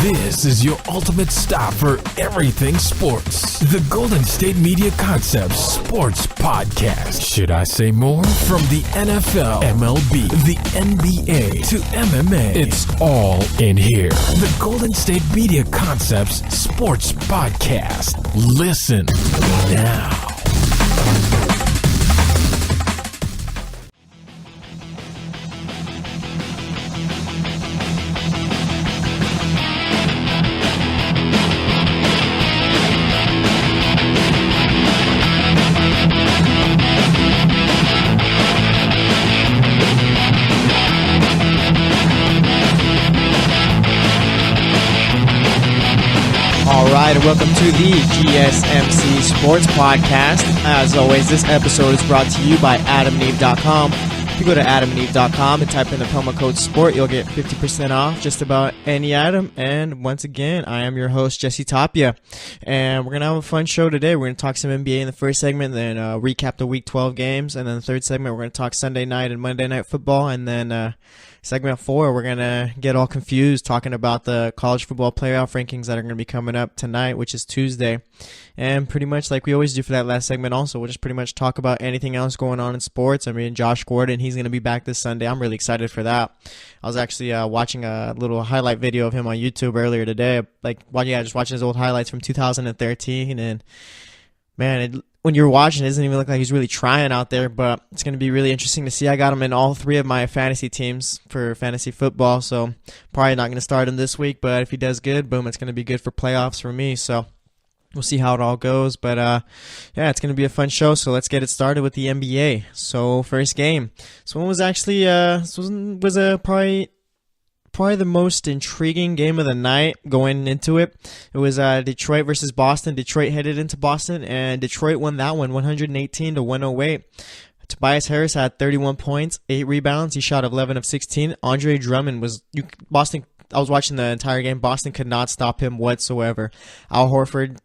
This is your ultimate stop for everything sports. The Golden State Media Concepts Sports Podcast. Should I say more? From the NFL, MLB, the NBA to MMA, it's all in here. The Golden State Media Concepts Sports Podcast. Listen now. Alright, welcome to the GSMC Sports Podcast. As always, this episode is brought to you by AdamandEve.com. If you go to AdamandEve.com and type in the promo code SPORT, you'll get 50% off just about any item. And once again, I am your host, Jesse Tapia. And we're going to have a fun show today. We're going to talk some NBA in the first segment, then recap the Week 12 games. And then the third segment, we're going to talk Sunday night and Monday night football. And then segment 4, we're going to get all confused talking about the college football playoff rankings that are going to be coming up tonight, which is Tuesday. And pretty much like we always do for that last segment also, we'll just pretty much talk about anything else going on in sports. I mean, Josh Gordon, he's going to be back this Sunday. I'm really excited for that. I was actually watching a little highlight video of him on YouTube earlier today. Just watching his old highlights from 2013. And man, when you're watching, it doesn't even look like he's really trying out there, but it's going to be really interesting to see. I got him in all 3 of my fantasy teams for fantasy football, so probably not going to start him this week, but if he does good, boom, it's going to be good for playoffs for me, so we'll see how it all goes, but yeah, it's going to be a fun show, so let's get it started with the NBA. So, first game. So, one was actually, probably the most intriguing game of the night going into it. It was Detroit versus Boston. Detroit headed into Boston, and Detroit won that one 118 to 108. Tobias Harris had 31 points, 8 rebounds. He shot 11 of 16. Andre Drummond was Boston. I was watching the entire game. Boston could not stop him whatsoever. Al Horford,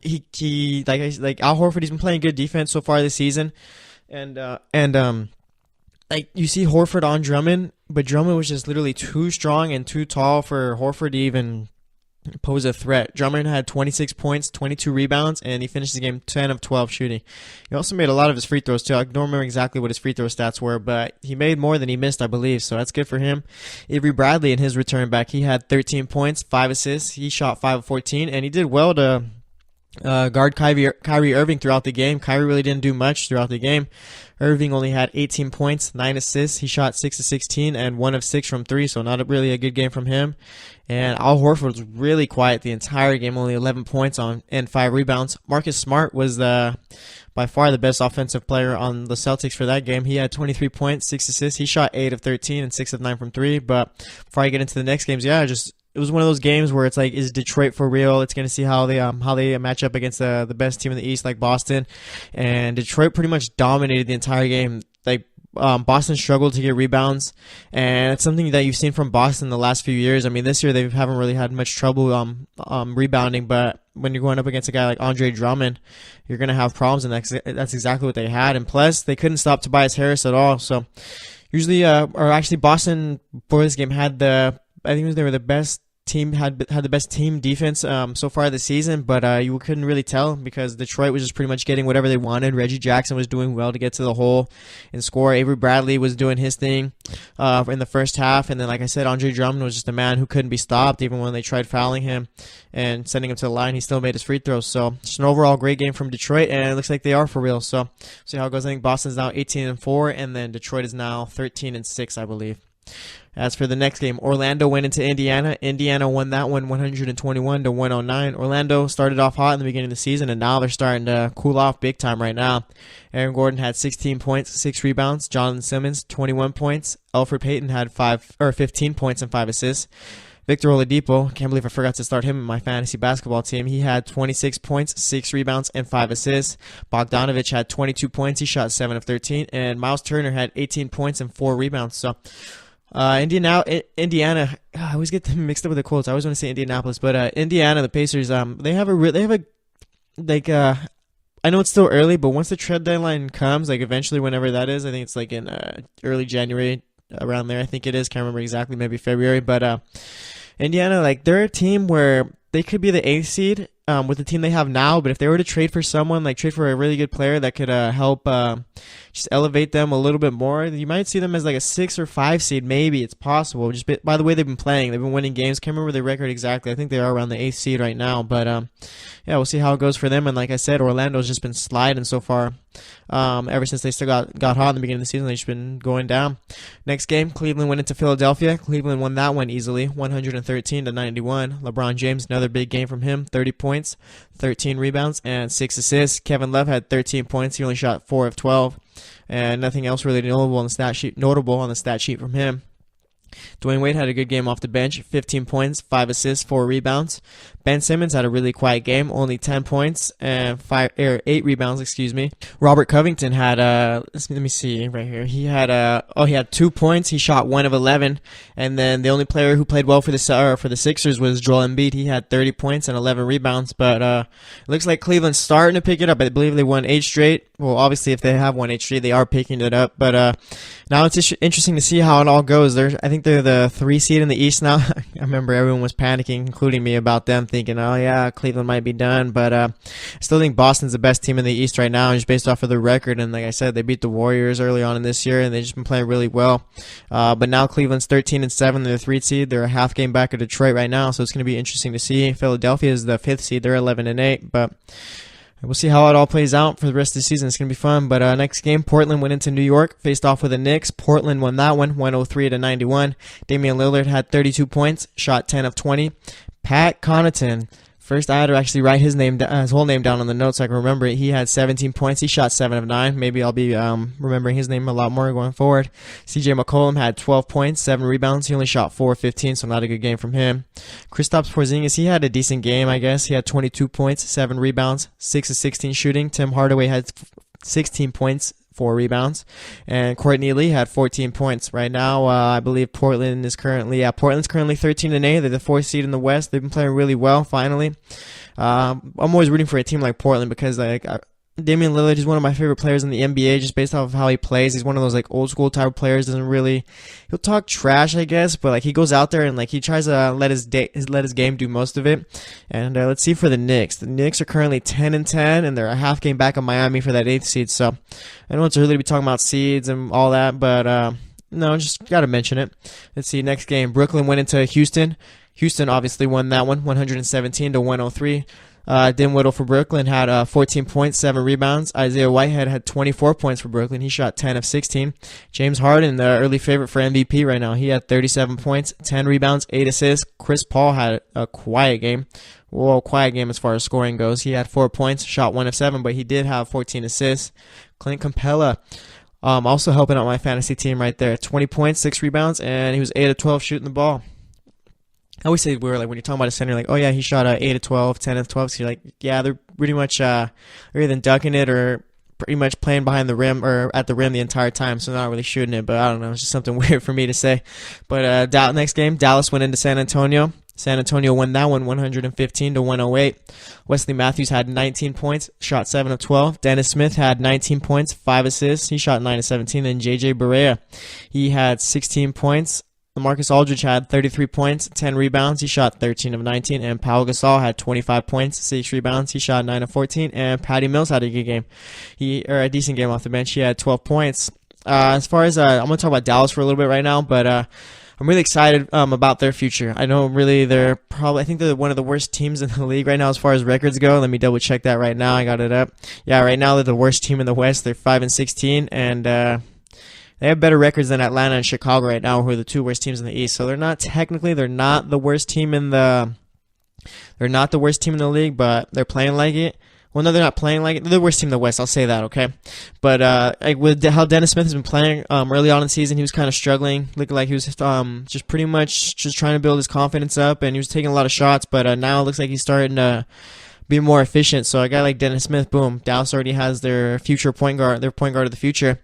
Al Horford, he's been playing good defense so far this season, and you see Horford on Drummond, but Drummond was just literally too strong and too tall for Horford to even pose a threat. Drummond had 26 points, 22 rebounds, and he finished the game 10 of 12 shooting. He also made a lot of his free throws too. I don't remember exactly what his free throw stats were, but he made more than he missed, I believe, so that's good for him. Avery Bradley, in his return back, he had 13 points, 5 assists. He shot 5 of 14, and he did well to guard Kyrie Irving throughout the game. Kyrie really didn't do much throughout the game. Irving only had 18 points, 9 assists. He shot 6 of 16 and 1 of 6 from 3, so not really a good game from him. And Al Horford was really quiet the entire game, only 11 points and 5 rebounds. Marcus Smart was by far the best offensive player on the Celtics for that game. He had 23 points, 6 assists. He shot 8 of 13 and 6 of 9 from 3. But before I get into the next games, it was one of those games where it's like, is Detroit for real? It's going to see how they match up against the best team in the East, like Boston. And Detroit pretty much dominated the entire game. Boston struggled to get rebounds, and it's something that you've seen from Boston the last few years. I mean, this year they haven't really had much trouble rebounding, but when you're going up against a guy like Andre Drummond, you're going to have problems, and that's exactly what they had. And plus, they couldn't stop Tobias Harris at all. So Boston for this game had they were the best team, had the best team defense so far this season, but you couldn't really tell because Detroit was just pretty much getting whatever they wanted. Reggie Jackson was doing well to get to the hole and score. Avery Bradley was doing his thing in the first half, and then like I said, Andre Drummond was just a man who couldn't be stopped. Even when they tried fouling him and sending him to the line, he still made his free throws. So just an overall great game from Detroit, and it looks like they are for real. So see how it goes. I think Boston's now 18-4, and then Detroit is now 13-6, I believe. As for the next game, Orlando went into Indiana. Indiana won that one 121 to 109. Orlando started off hot in the beginning of the season, and now they're starting to cool off big time right now. Aaron Gordon had 16 points, 6 rebounds. Jonathan Simmons, 21 points. Elfrid Payton had 15 points and 5 assists. Victor Oladipo, can't believe I forgot to start him in my fantasy basketball team. He had 26 points, 6 rebounds, and 5 assists. Bogdanovich had 22 points. He shot 7 of 13. And Miles Turner had 18 points and 4 rebounds. So Indiana, I always get them mixed up with the Colts. I always want to say Indianapolis, but Indiana, the Pacers, I know it's still early, but once the trade deadline comes, like eventually whenever that is, I think it's like in early January, around there, I think it is. Can't remember exactly, maybe February, but Indiana, like, they're a team where they could be the 8th seed with the team they have now, but if they were to trade for someone, like trade for a really good player that could help just elevate them a little bit more, you might see them as like a 6 or 5 seed. Maybe it's possible. Just by the way they've been playing, they've been winning games. Can't remember their record exactly. I think they are around the 8th seed right now, but yeah, we'll see how it goes for them. And like I said, Orlando's just been sliding so far. Ever since they still got hot in the beginning of the season, they've just been going down. Next game, Cleveland went into Philadelphia. Cleveland won that one easily, 113-91. LeBron James, another big game from him, 30 points, 13 rebounds, and 6 assists. Kevin Love had 13 points. He only shot 4 of 12, and nothing else really notable on the stat sheet from him. Dwayne Wade had a good game off the bench, 15 points, 5 assists, 4 rebounds. Ben Simmons had a really quiet game, only 10 points and 8 rebounds, Robert Covington had let me see right here. He had 2 points. He shot 1 of 11, and then the only player who played well for the Sixers was Joel Embiid. He had 30 points and 11 rebounds, but it looks like Cleveland's starting to pick it up. I believe they won 8 straight. Well, obviously if they have won 8 straight, they are picking it up, but now it's interesting to see how it all goes. I think they're the 3 seed in the East now. I remember everyone was panicking, including me, about them, thinking, oh yeah, Cleveland might be done, but I still think Boston's the best team in the East right now, just based off of their record. And like I said, they beat the Warriors early on in this year, and they've just been playing really well. But now Cleveland's 13-7, they're the 3 seed. They're a half game back of Detroit right now, so it's going to be interesting to see. Philadelphia is the 5th seed. They're 11-8, but we'll see how it all plays out for the rest of the season. It's going to be fun. But next game, Portland went into New York, faced off with the Knicks. Portland won that one, 103-91. Damian Lillard had 32 points, shot 10 of 20. Pat Connaughton, first I had to actually write his whole name down on the notes so I can remember it. He had 17 points. He shot 7 of 9. Maybe I'll be remembering his name a lot more going forward. CJ McCollum had 12 points, 7 rebounds. He only shot 4 of 15, so not a good game from him. Kristaps Porzingis, he had a decent game, I guess. He had 22 points, 7 rebounds, 6 of 16 shooting. Tim Hardaway had 16 points, 4 rebounds, and Courtney Lee had 14 points. Right now, I believe Portland's currently 13-8. They're the 4th seed in the West. They've been playing really well, finally. I'm always rooting for a team like Portland because Damian Lillard is one of my favorite players in the NBA just based off of how he plays. He's one of those old school type of players. He'll talk trash, I guess, but he goes out there and he tries to let his game do most of it. And let's see for the Knicks. The Knicks are currently 10-10, and they're a half game back of Miami for that 8th seed. So I know it's early to be talking about seeds and all that, but no, just got to mention it. Let's see, next game. Brooklyn went into Houston. Houston obviously won that one, 117-103. Dinwiddie for Brooklyn had 14 points, 7 rebounds. Isaiah Whitehead had 24 points for Brooklyn. He shot 10 of 16. James Harden, the early favorite for MVP right now, he had 37 points, 10 rebounds, 8 assists. Chris Paul had a quiet game. Well, quiet game as far as scoring goes. He had 4 points, shot 1 of 7, but he did have 14 assists. Clint Capella, also helping out my fantasy team right there. 20 points, 6 rebounds, and he was 8 of 12 shooting the ball. I always say when you're talking about a center, oh yeah, he shot 8 of 12, 10 of 12. So you're yeah, they're pretty much either dunking it or pretty much playing behind the rim or at the rim the entire time. So they're not really shooting it, but I don't know. It's just something weird for me to say. But next game, Dallas went into San Antonio. San Antonio won that one 115-108. Wesley Matthews had 19 points, shot 7 of 12. Dennis Smith had 19 points, 5 assists. He shot 9 of 17. Then J.J. Barea, he had 16 points. LaMarcus Aldridge had 33 points, 10 rebounds. He shot 13 of 19. And Pau Gasol had 25 points, 6 rebounds. He shot 9 of 14. And Patty Mills had a good game. A decent game off the bench. He had 12 points. As far as I'm going to talk about Dallas for a little bit right now, but I'm really excited about their future. I know I think they're one of the worst teams in the league right now as far as records go. Let me double check that right now. I got it up. Yeah, right now they're the worst team in the West. They're 5-16, and they have better records than Atlanta and Chicago right now, who are the 2 worst teams in the East. So they're not the worst team in the league, but they're playing like it. Well, no, they're not playing like it. They're the worst team in the West. I'll say that, okay? But with how Dennis Smith has been playing early on in the season, he was kind of struggling, looking like he was just pretty much just trying to build his confidence up, and he was taking a lot of shots. But now it looks like he's starting to be more efficient. So a guy like Dennis Smith, boom, Dallas already has their point guard of the future.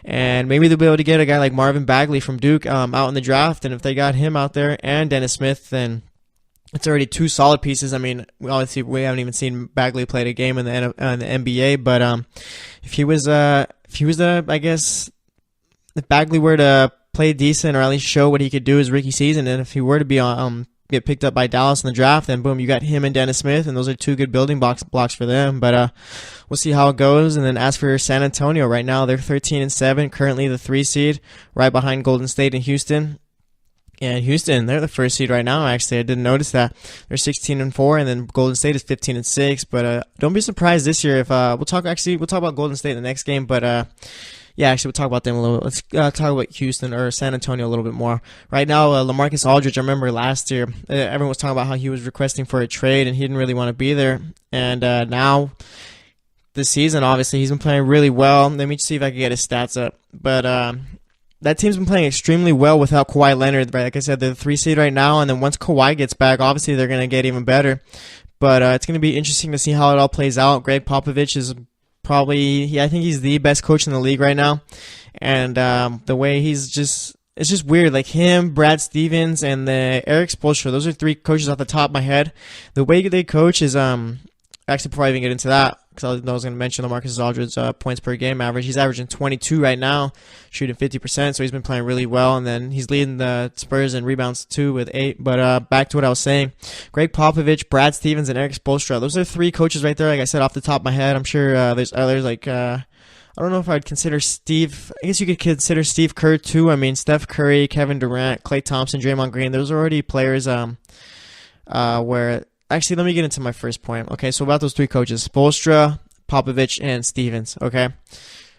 And maybe they'll be able to get a guy like Marvin Bagley from Duke out in the draft. And if they got him out there and Dennis Smith, then it's already 2 solid pieces. I mean, obviously we haven't even seen Bagley play a game in the NBA, but if Bagley were to play decent or at least show what he could do his rookie season, and if he were to be get picked up by Dallas in the draft, then boom, you got him and Dennis Smith, and those are two good building blocks for them. But we'll see how it goes. And then as for San Antonio, right now they're 13-7, currently the 3 seed, right behind Golden State and Houston. And Houston, they're the 1st seed right now. Actually, I didn't notice that. They're 16-4, and then Golden State is 15-6. But don't be surprised this year if we'll talk about Golden State in the next game. But yeah, actually, we'll talk about them a little. Let's talk about Houston or San Antonio a little bit more. Right now, LaMarcus Aldridge, I remember last year, everyone was talking about how he was requesting for a trade and he didn't really want to be there. And now, this season, obviously, he's been playing really well. Let me see if I can get his stats up. But that team's been playing extremely well without Kawhi Leonard. Right? Like I said, they're the 3 seed right now, and then once Kawhi gets back, obviously, they're going to get even better. But it's going to be interesting to see how it all plays out. Greg Popovich is I think he's the best coach in the league right now. And the way it's just weird. Like him, Brad Stevens, and Eric Spoelstra, those are 3 coaches off the top of my head. The way they coach is, actually before I even get into that, because I was going to mention LaMarcus Aldridge's points per game average. He's averaging 22 right now, shooting 50%, so he's been playing really well. And then he's leading the Spurs in rebounds too with 8. But back to what I was saying. Greg Popovich, Brad Stevens, and Eric Spoelstra. Those are 3 coaches right there, like I said, off the top of my head. I'm sure there's others like I don't know if I'd consider Steve. I guess you could consider Steve Kerr too. I mean, Steph Curry, Kevin Durant, Klay Thompson, Draymond Green. Those are already players where... Actually, let me get into my first point. Okay, so about those 3 coaches, Spoelstra, Popovich, and Stevens. Okay,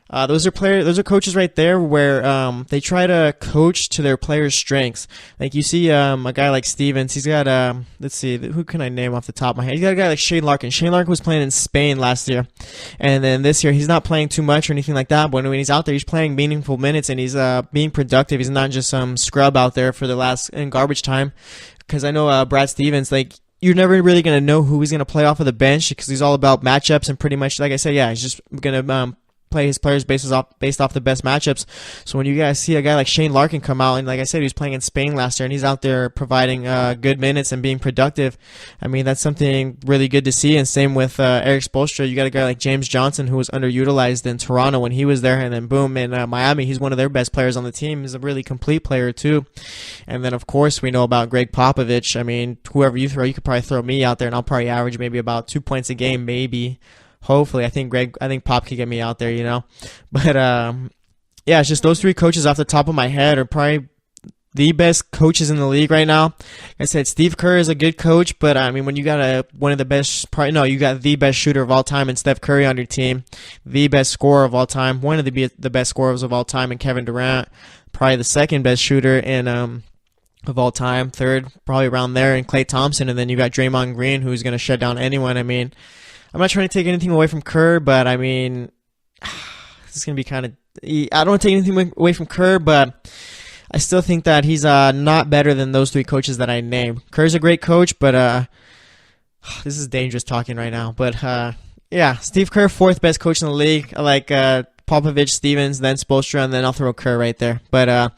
those are coaches right there where they try to coach to their players' strengths. Like you see a guy like Stevens, he's got let's see, who can I name off the top of my head? He's got a guy like Shane Larkin. Shane Larkin was playing in Spain last year, and then this year he's not playing too much or anything like that. But when he's out there, he's playing meaningful minutes and he's being productive. He's not just some scrub out there for the last in garbage time. Because I know Brad Stevens, like, you're never really going to know who he's going to play off of the bench because he's all about matchups and pretty much, like I said, yeah, he's just going to play his players based off the best matchups. So when you guys see a guy like Shane Larkin come out, and like I said, he was playing in Spain last year, and he's out there providing good minutes and being productive, I mean, that's something really good to see. And same with Eric Spoelstra. You got a guy like James Johnson who was underutilized in Toronto when he was there, and then boom, in Miami, he's one of their best players on the team. He's a really complete player too. And then, of course, we know about Greg Popovich. I mean, whoever you throw, you could probably throw me out there, and I'll probably average maybe about 2 points a game, maybe. Hopefully, I think Pop could get me out there, you know. But yeah, it's just those 3 coaches off the top of my head are probably the best coaches in the league right now. Like I said, Steve Kerr is a good coach, but I mean, when you got you got the best shooter of all time in Steph Curry on your team, the best scorer of all time, one of the best scorers of all time in Kevin Durant, probably the second best shooter in of all time, third probably around there in Klay Thompson, and then you got Draymond Green, who's going to shut down anyone. I mean, I'm not trying to take anything away from Kerr, but I mean, this is going to be kind of... I don't want to take anything away from Kerr, but I still think that he's not better than those 3 coaches that I named. Kerr's a great coach, but this is dangerous talking right now. But yeah, Steve Kerr, 4th best coach in the league. I like Popovich, Stevens, then Spoelstra, and then I'll throw Kerr right there. But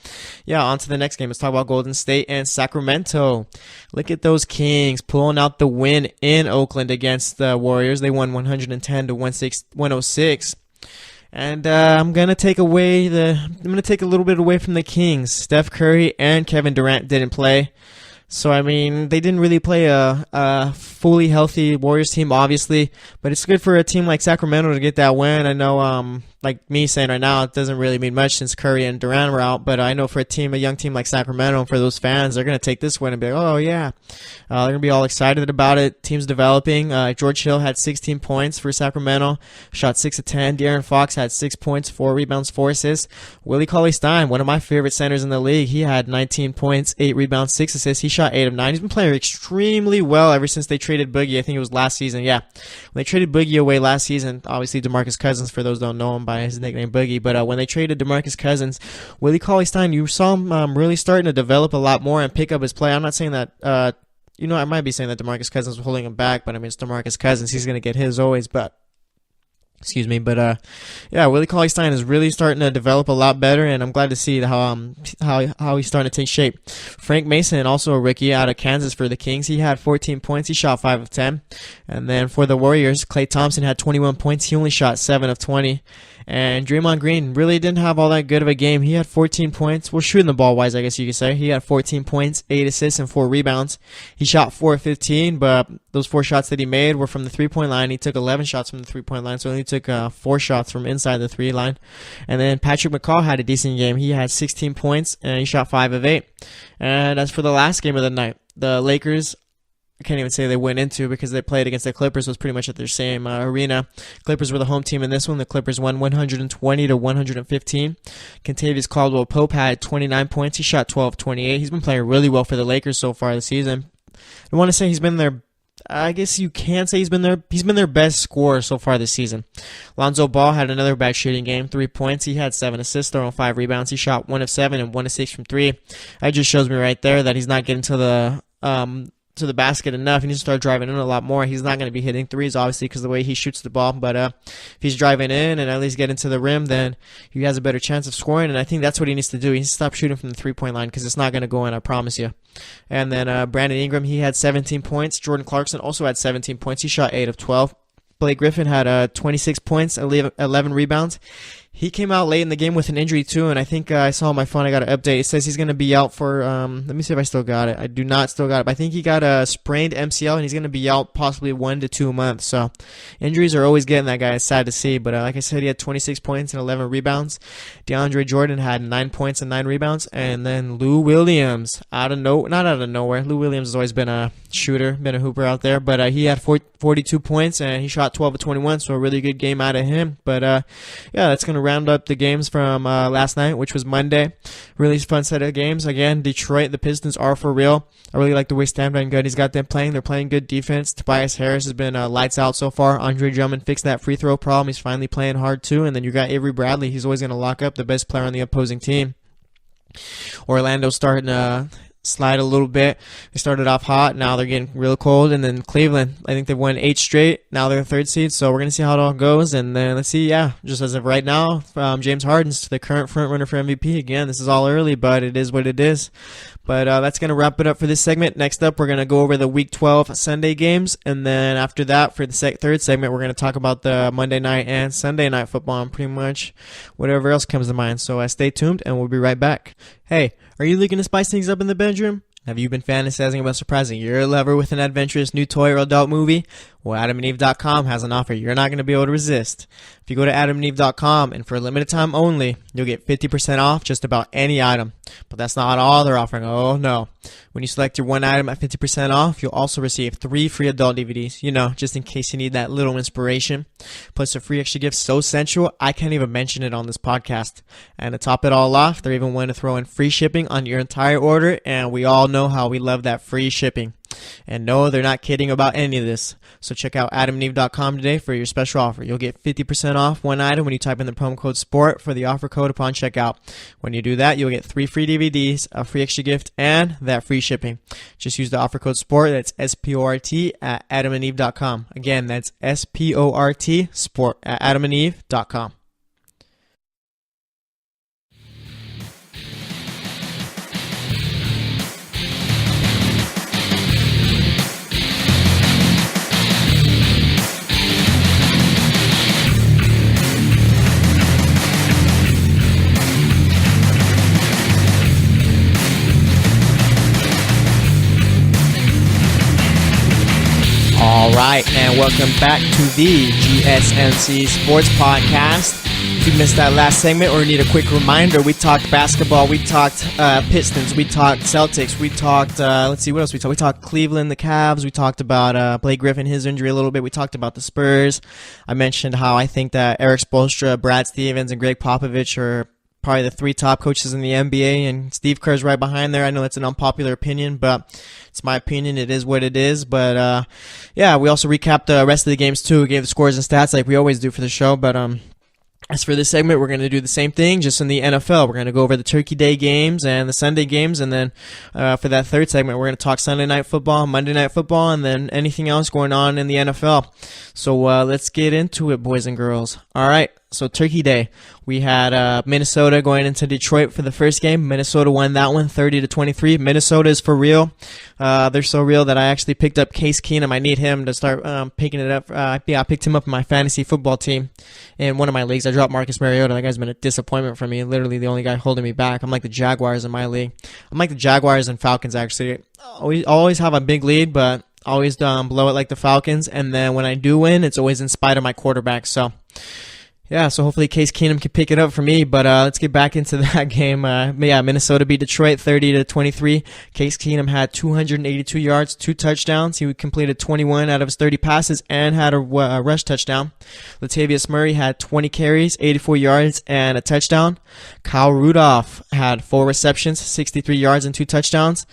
yeah, on to the next game. Let's talk about Golden State and Sacramento. Look at those Kings pulling out the win in Oakland against the Warriors. They won 110-106. And I'm gonna take a little bit away from the Kings. Steph Curry and Kevin Durant didn't play. So, I mean, they didn't really play a fully healthy Warriors team, obviously, but it's good for a team like Sacramento to get that win. I know, like me saying right now, it doesn't really mean much since Curry and Durant were out, but I know for a young team like Sacramento, and for those fans, they're going to take this win and be like, oh, yeah. They're going to be all excited about it. Team's developing. George Hill had 16 points for Sacramento, shot 6 of 10. De'Aaron Fox had 6 points, 4 rebounds, 4 assists. Willie Cauley-Stein, one of my favorite centers in the league, he had 19 points, 8 rebounds, 6 assists. He shot 8 of 9. He's been playing extremely well ever since they traded Boogie. I think it was last season. Yeah, when they traded Boogie away last season, obviously DeMarcus Cousins, for those who don't know him by his nickname Boogie, but when they traded DeMarcus Cousins, Willie Cauley-Stein, you saw him really starting to develop a lot more and pick up his play. I'm not saying that, I might be saying that DeMarcus Cousins was holding him back, but I mean, it's DeMarcus Cousins. He's going to get his always, but yeah, Willie Cauley-Stein is really starting to develop a lot better, and I'm glad to see how he's starting to take shape. Frank Mason, also a rookie out of Kansas for the Kings, he had 14 points. He shot 5 of 10. And then for the Warriors, Klay Thompson had 21 points. He only shot 7 of 20. And Draymond Green really didn't have all that good of a game. He had 14 points. Well, shooting the ball wise, I guess you could say. He had 14 points, 8 assists, and 4 rebounds. He shot 4 of 15, but those 4 shots that he made were from the 3-point line. He took 11 shots from the 3-point line, so he only took 4 shots from inside the 3 line. And then Patrick McCaw had a decent game. He had 16 points, and he shot 5 of 8. And as for the last game of the night, the Lakers, I can't even say they went into because they played against the Clippers, was pretty much at their same arena. Clippers were the home team in this one. The Clippers won 120-115. Kentavious Caldwell-Pope had 29 points. He shot 12 of 28. He's been playing really well for the Lakers so far this season. I want to say he's been their, I guess you can say he's been their best scorer so far this season. Lonzo Ball had another bad shooting game, 3 points. He had 7 assists, throwing 5 rebounds. He shot 1 of 7 and 1 of 6 from 3. That just shows me right there that he's not getting to the basket enough. He needs to start driving in a lot more. He's not going to be hitting threes, obviously, because of the way he shoots the ball. But if he's driving in and at least getting to the rim, then he has a better chance of scoring. And I think that's what he needs to do. He needs to stop shooting from the 3-point line because it's not going to go in, I promise you. And then Brandon Ingram, he had 17 points. Jordan Clarkson also had 17 points. He shot 8 of 12. Blake Griffin had 26 points, 11 rebounds. He came out late in the game with an injury too, and I think I saw on my phone, I got an update. It says he's going to be out for, let me see if I still got it. I do not still got it, but I think he got a sprained MCL, and he's going to be out possibly 1 to 2 months. So injuries are always getting that guy. It's sad to see, but like I said, he had 26 points and 11 rebounds. DeAndre Jordan had 9 points and 9 rebounds, and then Lou Williams, not out of nowhere. Lou Williams has always been a shooter, been a hooper out there, but he had 42 points, and he shot 12 of 21, so a really good game out of him. But yeah, that's going to round up the games from last night, which was Monday. Really fun set of games. Again, Detroit, the Pistons are for real. I really like the way Stan Van Gundy's got them playing. They're playing good defense. Tobias Harris has been lights out so far. Andre Drummond fixed that free throw problem. He's finally playing hard too. And then you got Avery Bradley. He's always going to lock up the best player on the opposing team. Orlando's starting to slide a little bit. They started off hot. Now they're getting real cold. And then Cleveland, I think they've won 8 straight. Now they're 3rd seed. So we're going to see how it all goes. And then let's see, just as of right now, James Harden's the current front runner for MVP. Again, this is all early, but it is what it is. But that's going to wrap it up for this segment. Next up, we're going to go over the Week 12 Sunday games. And then after that, for the third segment, we're going to talk about the Monday night and Sunday night football and pretty much whatever else comes to mind. So stay tuned, and we'll be right back. Hey, are you looking to spice things up in the bedroom? Have you been fantasizing about surprising your lover with an adventurous new toy or adult movie? Well, AdamandEve.com has an offer you're not going to be able to resist. If you go to AdamandEve.com, and for a limited time only, you'll get 50% off just about any item. But that's not all they're offering. Oh, no. When you select your one item at 50% off, you'll also receive 3 free adult DVDs, just in case you need that little inspiration. Plus a free extra gift so sensual, I can't even mention it on this podcast. And to top it all off, they're even willing to throw in free shipping on your entire order, and we all know how we love that free shipping. And no, they're not kidding about any of this. So check out AdamandEve.com today for your special offer. You'll get 50% off one item when you type in the promo code SPORT for the offer code upon checkout. When you do that, you'll get 3 free DVDs, a free extra gift, and that free shipping. Just use the offer code SPORT, that's SPORT, at AdamandEve.com. Again, that's SPORT, SPORT, at AdamandEve.com. All right, and welcome back to the GSMC Sports Podcast. If you missed that last segment or need a quick reminder, we talked basketball, we talked Pistons, we talked Celtics, we talked, let's see, what else we talked? We talked Cleveland, the Cavs, we talked about Blake Griffin, his injury a little bit, we talked about the Spurs. I mentioned how I think that Eric Spoelstra, Brad Stevens, and Greg Popovich are probably the 3 top coaches in the NBA, and Steve Kerr's right behind there. I know it's an unpopular opinion, but it's my opinion. It is what it is. But yeah, we also recapped the rest of the games too. We gave the scores and stats like we always do for the show. But as for this segment, we're going to do the same thing, just in the NFL. We're going to go over the Turkey Day games and the Sunday games, and then for that third segment, we're going to talk Sunday Night Football, Monday Night Football, and then anything else going on in the NFL. So let's get into it, boys and girls. All right. So Turkey Day, we had Minnesota going into Detroit for the first game. Minnesota won that one 30-23. Minnesota is for real. They're so real that I actually picked up Case Keenum. I need him to start picking it up. I picked him up in my fantasy football team in one of my leagues. I dropped Marcus Mariota. That guy's been a disappointment for me. Literally the only guy holding me back. I'm like the Jaguars in my league. I'm like the Jaguars and Falcons, actually. Always have a big lead, but always blow it like the Falcons. And then when I do win, it's always in spite of my quarterback. So yeah, so hopefully Case Keenum can pick it up for me, but let's get back into that game. Minnesota beat Detroit 30-23. Case Keenum had 282 yards, 2 touchdowns. He completed 21 out of his 30 passes and had a rush touchdown. Latavius Murray had 20 carries, 84 yards, and a touchdown. Kyle Rudolph had 4 receptions, 63 yards, and 2 touchdowns.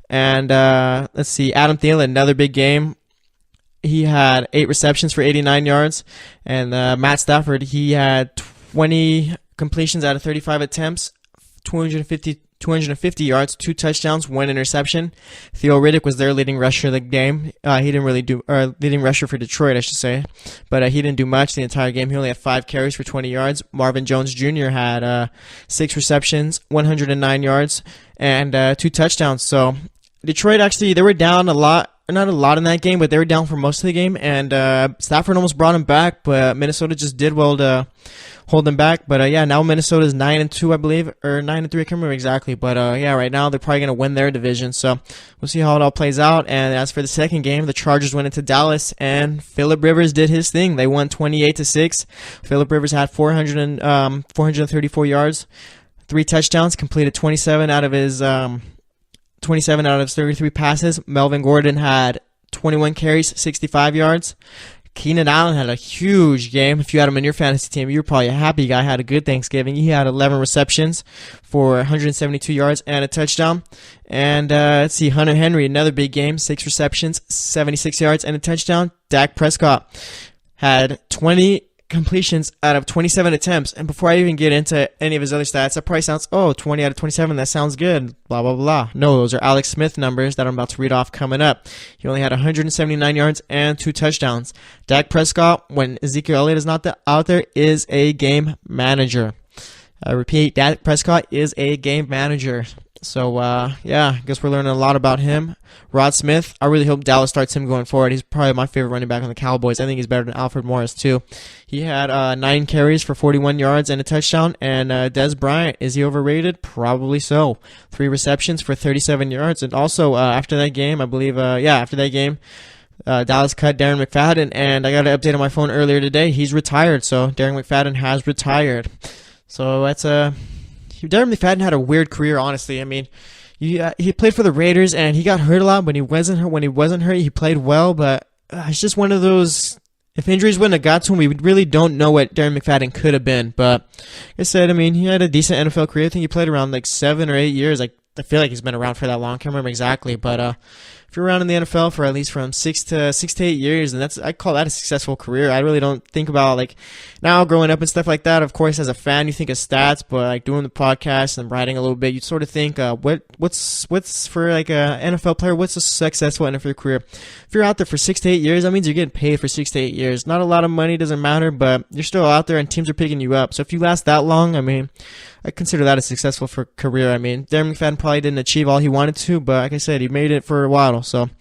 And Adam Thielen, another big game. He had 8 receptions for 89 yards. And Matt Stafford, he had 20 completions out of 35 attempts, 250 yards, 2 touchdowns, 1 interception. Theo Riddick was their leading rusher of the game. Leading rusher for Detroit, I should say. But he didn't do much the entire game. He only had 5 carries for 20 yards. Marvin Jones Jr. had 6 receptions, 109 yards, and 2 touchdowns. So Detroit, actually, they were down a lot. Not a lot in that game, but they were down for most of the game, and Stafford almost brought him back, but Minnesota just did well to hold them back. But now Minnesota's 9-2, I believe, or 9-3, I can't remember exactly. But right now they're probably gonna win their division, so we'll see how it all plays out. And as for the second game, the Chargers went into Dallas, and Phillip Rivers did his thing. They won 28-6. Phillip Rivers had 434 yards, 3 touchdowns, completed 27 out of his 33 passes. Melvin Gordon had 21 carries, 65 yards. Keenan Allen had a huge game. If you had him in your fantasy team, you were probably a happy guy. Had a good Thanksgiving. He had 11 receptions for 172 yards and a touchdown. And Hunter Henry, another big game, 6 receptions, 76 yards and a touchdown. Dak Prescott had 20 completions out of 27 attempts. And before I even get into any of his other stats, that probably sounds, 20 out of 27, that sounds good, blah, blah, blah. No, those are Alex Smith numbers that I'm about to read off coming up. He only had 179 yards and 2 touchdowns. Dak Prescott, when Ezekiel Elliott is not out there, is a game manager. I repeat, Dak Prescott is a game manager. So, I guess we're learning a lot about him. Rod Smith, I really hope Dallas starts him going forward. He's probably my favorite running back on the Cowboys. I think he's better than Alfred Morris, too. He had 9 carries for 41 yards and a touchdown. And Dez Bryant, is he overrated? Probably so. 3 receptions for 37 yards. And also, after that game, Dallas cut Darren McFadden. And I got an update on my phone earlier today. He's retired. So, Darren McFadden has retired. So, that's Darren McFadden had a weird career, honestly. I mean, he played for the Raiders, and he got hurt a lot. When he wasn't hurt, he played well. But it's just one of those. If injuries wouldn't have got to him, we really don't know what Darren McFadden could have been. But like I said, he had a decent NFL career. I think he played around 7 or 8 years. I feel like he's been around for that long. I can't remember exactly, but if you're around in the NFL for at least from 6 to 8 years, and I call that a successful career. I really don't think about now growing up and stuff like that. Of course, as a fan, you think of stats, but doing the podcast and writing a little bit, you sort of think, what's for a NFL player? What's a successful NFL career? If you're out there for 6 to 8 years, that means you're getting paid for 6 to 8 years. Not a lot of money, doesn't matter, but you're still out there and teams are picking you up. So if you last that long, I consider that a successful career. Darren McFadden probably didn't achieve all he wanted to, but like I said, he made it for a while. So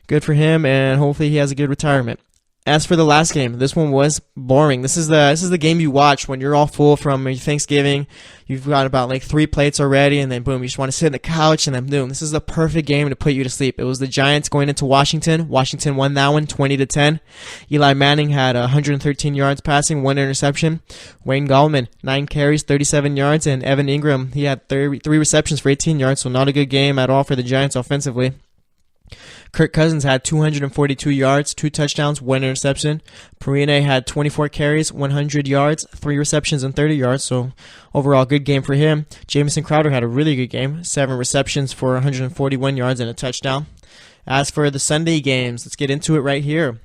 good for him, and hopefully he has a good retirement. As for the last game, this one was boring. This is the game you watch when you're all full from your Thanksgiving. You've got about 3 plates already, and then boom, you just want to sit on the couch, and then boom, this is the perfect game to put you to sleep. It was the Giants going into Washington. Washington won that one 20-10. Eli Manning had 113 yards passing, 1 interception. Wayne Gallman, 9 carries, 37 yards, and Evan Ingram, he had 3 receptions for 18 yards, so not a good game at all for the Giants offensively. Kirk Cousins had 242 yards, 2 touchdowns, 1 interception. Perine had 24 carries, 100 yards, 3 receptions, and 30 yards. So overall, good game for him. Jamison Crowder had a really good game, 7 receptions for 141 yards and a touchdown. As for the Sunday games, let's get into it right here.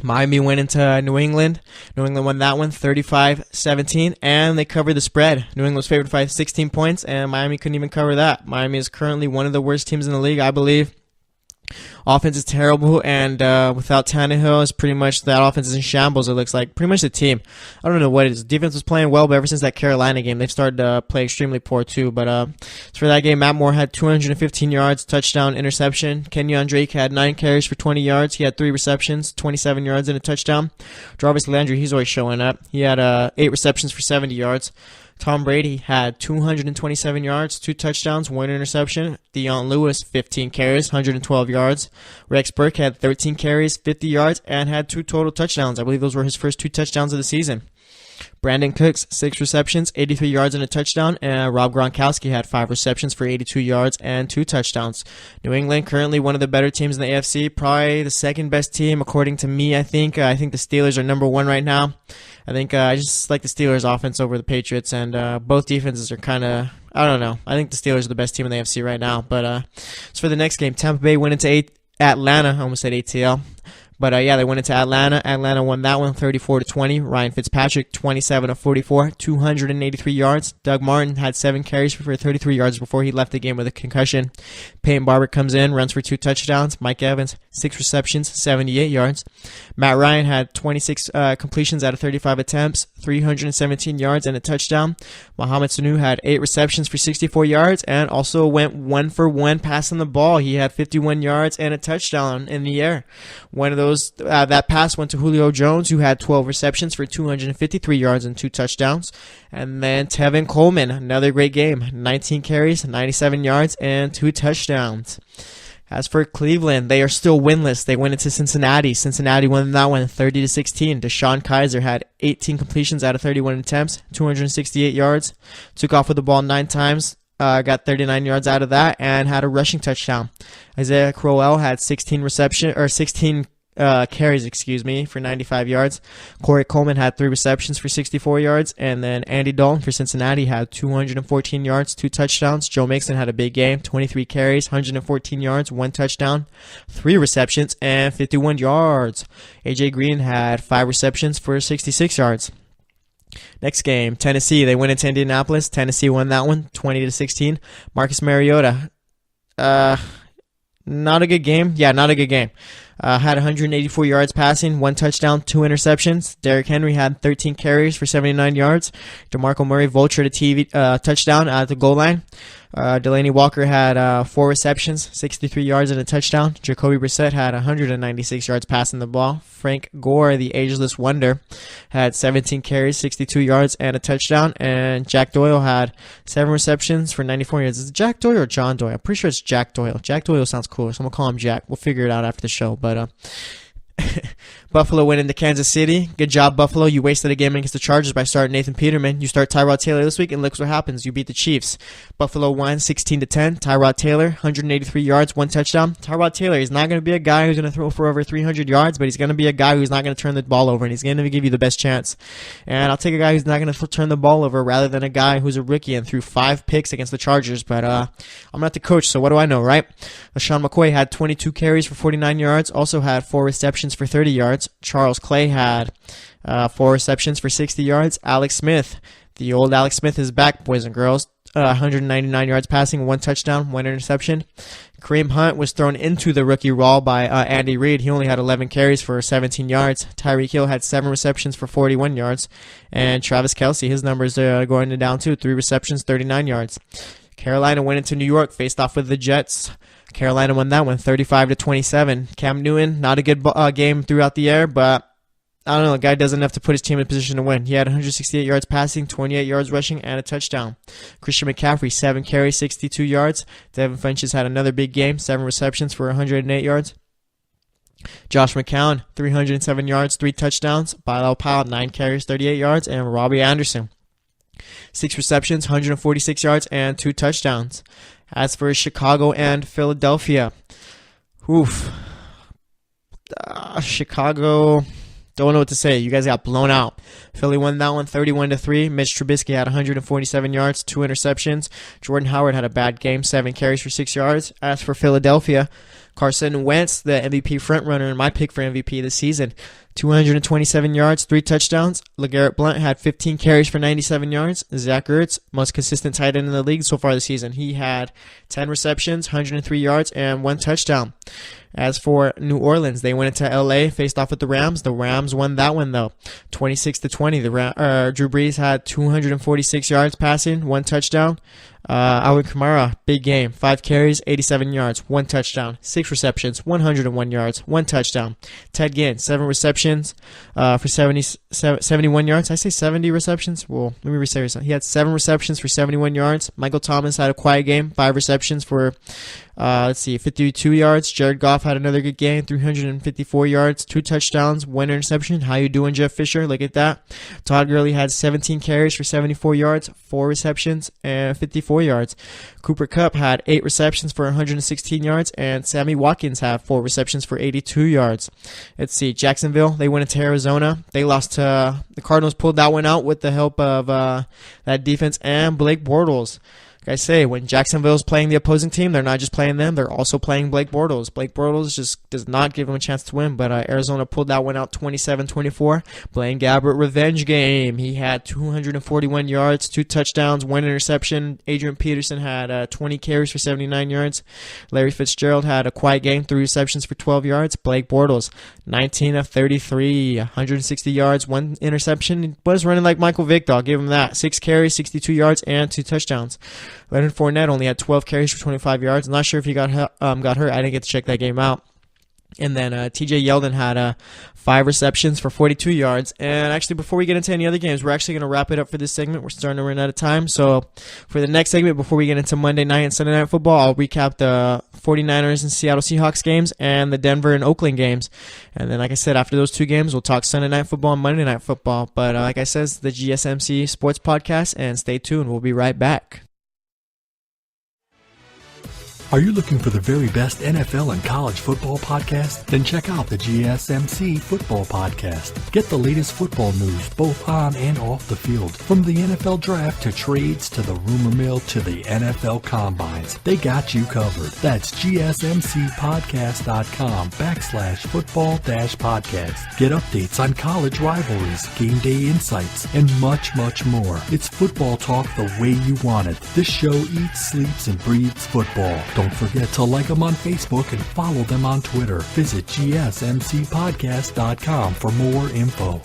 Miami went into New England. New England won that one 35-17, and they covered the spread. New England was favored by 16 points, and Miami couldn't even cover that. Miami is currently one of the worst teams in the league, I believe. Offense is terrible, and without Tannehill, it's pretty much that offense is in shambles. It looks like pretty much the team. I don't know what it is. Defense was playing well, but ever since that Carolina game, they've started to play extremely poor too. But for that game, Matt Moore had 215 yards, touchdown, interception. Kenyon Drake had 9 carries for 20 yards. He had 3 receptions, 27 yards, and a touchdown. Jarvis Landry, he's always showing up. He had 8 receptions for 70 yards. Tom Brady had 227 yards, 2 touchdowns, 1 interception. Deion Lewis, 15 carries, 112 yards. Rex Burke had 13 carries, 50 yards, and had 2 total touchdowns. I believe those were his first 2 touchdowns of the season. Brandon Cooks, 6 receptions, 83 yards and a touchdown, and Rob Gronkowski had 5 receptions for 82 yards and 2 touchdowns. New England currently one of the better teams in the AFC, probably the second best team according to me. I think the Steelers are number 1 right now. I just like the Steelers offense over the Patriots, and both defenses are kind of, I don't know. I think the Steelers are the best team in the AFC right now. But as for the next game, Tampa Bay went into Atlanta. I almost said ATL. But they went into Atlanta. Atlanta won that one 34-20. Ryan Fitzpatrick, 27 of 44, 283 yards. Doug Martin had 7 carries for 33 yards before he left the game with a concussion. Peyton Barber comes in, runs for 2 touchdowns. Mike Evans, 6 receptions, 78 yards. Matt Ryan had 26 completions out of 35 attempts, 317 yards and a touchdown. Mohamed Sanu had 8 receptions for 64 yards and also went 1 for 1 passing the ball. He had 51 yards and a touchdown in the air. One of those, that pass went to Julio Jones, who had 12 receptions for 253 yards and 2 touchdowns. And then Tevin Coleman, another great game, 19 carries, 97 yards, and 2 touchdowns. As for Cleveland, they are still winless. They went into Cincinnati. Cincinnati won that one 30-16. Deshaun Kaiser had 18 completions out of 31 attempts, 268 yards. Took off with the ball 9 times. Got 39 yards out of that and had a rushing touchdown. Isaiah Crowell had 16 carries, for 95 yards. Corey Coleman had 3 receptions for 64 yards, and then Andy Dalton for Cincinnati had 214 yards, 2 touchdowns. Joe Mixon had a big game, 23 carries, 114 yards, 1 touchdown, 3 receptions, and 51 yards. AJ Green had 5 receptions for 66 yards. Next game, Tennessee. They went into Indianapolis. Tennessee won that one, 20-16. Marcus Mariota, not a good game. Yeah, not a good game. Had 184 yards passing, 1 touchdown, 2 interceptions. Derrick Henry had 13 carries for 79 yards. DeMarco Murray vultured a touchdown at the goal line. Delaney Walker had 4 receptions, 63 yards and a touchdown. Jacoby Brissett had 196 yards passing the ball. Frank Gore, the ageless wonder, had 17 carries, 62 yards and a touchdown. And Jack Doyle had 7 receptions for 94 yards. Is it Jack Doyle or John Doyle? I'm pretty sure it's Jack Doyle. Jack Doyle sounds cooler, so I'm going to call him Jack. We'll figure it out after the show. But Buffalo went into Kansas City. Good job, Buffalo. You wasted a game against the Chargers by starting Nathan Peterman. You start Tyrod Taylor this week, and look what happens. You beat the Chiefs. Buffalo won 16-10. Tyrod Taylor, 183 yards, 1 touchdown. Tyrod Taylor is not going to be a guy who's going to throw for over 300 yards, but he's going to be a guy who's not going to turn the ball over, and he's going to give you the best chance. And I'll take a guy who's not going to turn the ball over rather than a guy who's a rookie and threw 5 picks against the Chargers. But I'm not the coach, so what do I know, right? LaShawn McCoy had 22 carries for 49 yards, also had 4 receptions for 30 yards. Charles Clay had 4 receptions for 60 yards. Alex Smith, the old Alex Smith is back, boys and girls. 199 yards passing, 1 touchdown, 1 interception. Kareem Hunt was thrown into the rookie role by Andy Reid. He only had 11 carries for 17 yards. Tyreek Hill had 7 receptions for 41 yards. And Travis Kelce, his numbers are going down too. 3 receptions, 39 yards. Carolina went into New York, faced off with the Jets. Carolina won that one 35-27. Cam Newton, not a good game throughout the air, but I don't know, the guy does enough to put his team in position to win. He had 168 yards passing, 28 yards rushing, and a touchdown. Christian McCaffrey, 7 carries, 62 yards. Devin Funchess had another big game, 7 receptions for 108 yards. Josh McCown, 307 yards, 3 touchdowns. Bilal Powell, 9 carries, 38 yards. And Robbie Anderson, 6 receptions, 146 yards, and 2 touchdowns. As for Chicago and Philadelphia, Chicago, don't know what to say. You guys got blown out. Philly won that one 31-3. Mitch Trubisky had 147 yards, 2 interceptions. Jordan Howard had a bad game, 7 carries for 6 yards. As for Philadelphia, Carson Wentz, the MVP frontrunner and my pick for MVP this season, 227 yards, 3 touchdowns. LeGarrette Blount had 15 carries for 97 yards. Zach Ertz, most consistent tight end in the league so far this season. He had 10 receptions, 103 yards, and 1 touchdown. As for New Orleans, they went into LA, faced off with the Rams. The Rams won that one though, 26-20. Drew Brees had 246 yards passing, 1 touchdown. Alvin Kamara, big game, 5 carries, 87 yards, 1 touchdown, 6 receptions, 101 yards, 1 touchdown. Ted Ginn, 7 receptions for 71 yards. I say 70 receptions? Well, let me restate this. He had 7 receptions for 71 yards. Michael Thomas had a quiet game, 5 receptions for 52 yards. Jared Goff had another good game, 354 yards, 2 touchdowns, 1 interception. How you doing, Jeff Fisher? Look at that. Todd Gurley had 17 carries for 74 yards, 4 receptions, and 54 yards. Cooper Kupp had 8 receptions for 116 yards, and Sammy Watkins had 4 receptions for 82 yards. Let's see, Jacksonville, they went into Arizona. They lost to the Cardinals, pulled that one out with the help of that defense and Blake Bortles. Like I say, when Jacksonville's playing the opposing team, they're not just playing them, they're also playing Blake Bortles. Blake Bortles just does not give them a chance to win, but Arizona pulled that one out 27-24. Blaine Gabbert revenge game. He had 241 yards, 2 touchdowns, 1 interception. Adrian Peterson had 20 carries for 79 yards. Larry Fitzgerald had a quiet game, 3 receptions for 12 yards. Blake Bortles, 19 of 33, 160 yards, 1 interception. He was running like Michael Vick, I'll give him that. 6 carries, 62 yards, and 2 touchdowns. Leonard Fournette only had 12 carries for 25 yards. I'm not sure if he got hurt. I didn't get to check that game out. And then TJ Yeldon had 5 receptions for 42 yards. And actually, before we get into any other games, we're actually going to wrap it up for this segment. We're starting to run out of time. So for the next segment, before we get into Monday night and Sunday night football, I'll recap the 49ers and Seattle Seahawks games and the Denver and Oakland games. And then, like I said, after those 2 games, we'll talk Sunday night football and Monday night football. But like I said, it's the GSMC Sports Podcast, and stay tuned. We'll be right back. Are you looking for the very best NFL and college football podcast? Then check out the GSMC Football Podcast. Get the latest football news both on and off the field. From the NFL Draft to trades to the rumor mill to the NFL Combines. They got you covered. That's GSMCpodcast.com/football-podcast. Get updates on college rivalries, game day insights, and much, much more. It's football talk the way you want it. This show eats, sleeps, and breathes football. Don't forget to like them on Facebook and follow them on Twitter. Visit GSMCpodcast.com for more info.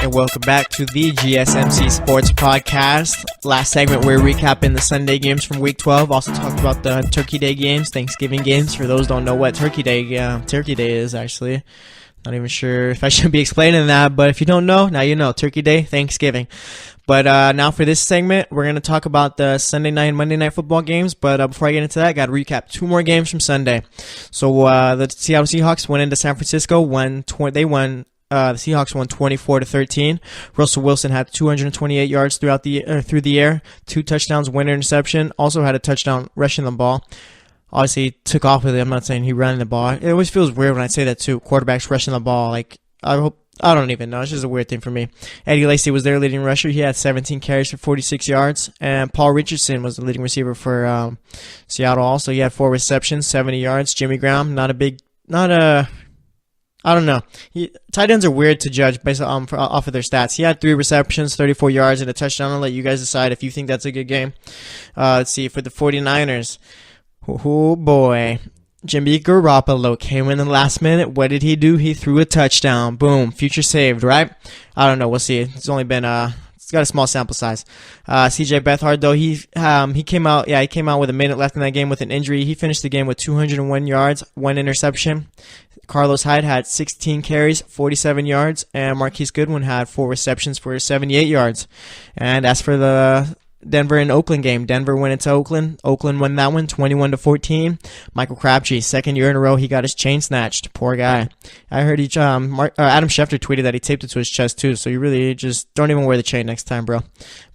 And welcome back to the GSMC Sports Podcast. Last segment, we're recapping the Sunday games from Week 12. Also talked about the Turkey Day games, Thanksgiving games. For those who don't know what Turkey Day is, actually. Not even sure if I should be explaining that, but if you don't know, now you know. Turkey Day, Thanksgiving. But now for this segment, we're going to talk about the Sunday night and Monday night football games. But before I get into that, I got to recap 2 more games from Sunday. So the Seattle Seahawks went into San Francisco. The Seahawks won 24-13. Russell Wilson had 228 yards through the air, 2 touchdowns, 1 interception. Also had a touchdown rushing the ball. Obviously, he took off with it. I'm not saying he ran the ball. It always feels weird when I say that too. Quarterbacks rushing the ball. Like I don't even know. It's just a weird thing for me. Eddie Lacy was their leading rusher. He had 17 carries for 46 yards, and Paul Richardson was the leading receiver for Seattle. Also, he had 4 receptions, 70 yards. Jimmy Graham, I don't know. Tight ends are weird to judge based off of their stats. He had 3 receptions, 34 yards, and a touchdown. I'll let you guys decide if you think that's a good game. Let's see. For the 49ers, oh boy. Jimmy Garoppolo came in the last minute. What did he do? He threw a touchdown. Boom. Future saved, right? I don't know. We'll see. It's only been it's got a small sample size. CJ Beathard, though, he came out with a minute left in that game with an injury. He finished the game with 201 yards, 1 interception. Carlos Hyde had 16 carries, 47 yards, and Marquise Goodwin had 4 receptions for 78 yards. And as for the Denver and Oakland game. Denver went into Oakland. Oakland won that one 21-14. Michael Crabtree, second year in a row, he got his chain snatched. Poor guy. I heard Adam Schefter tweeted that he taped it to his chest too, so you really just don't even wear the chain next time, bro.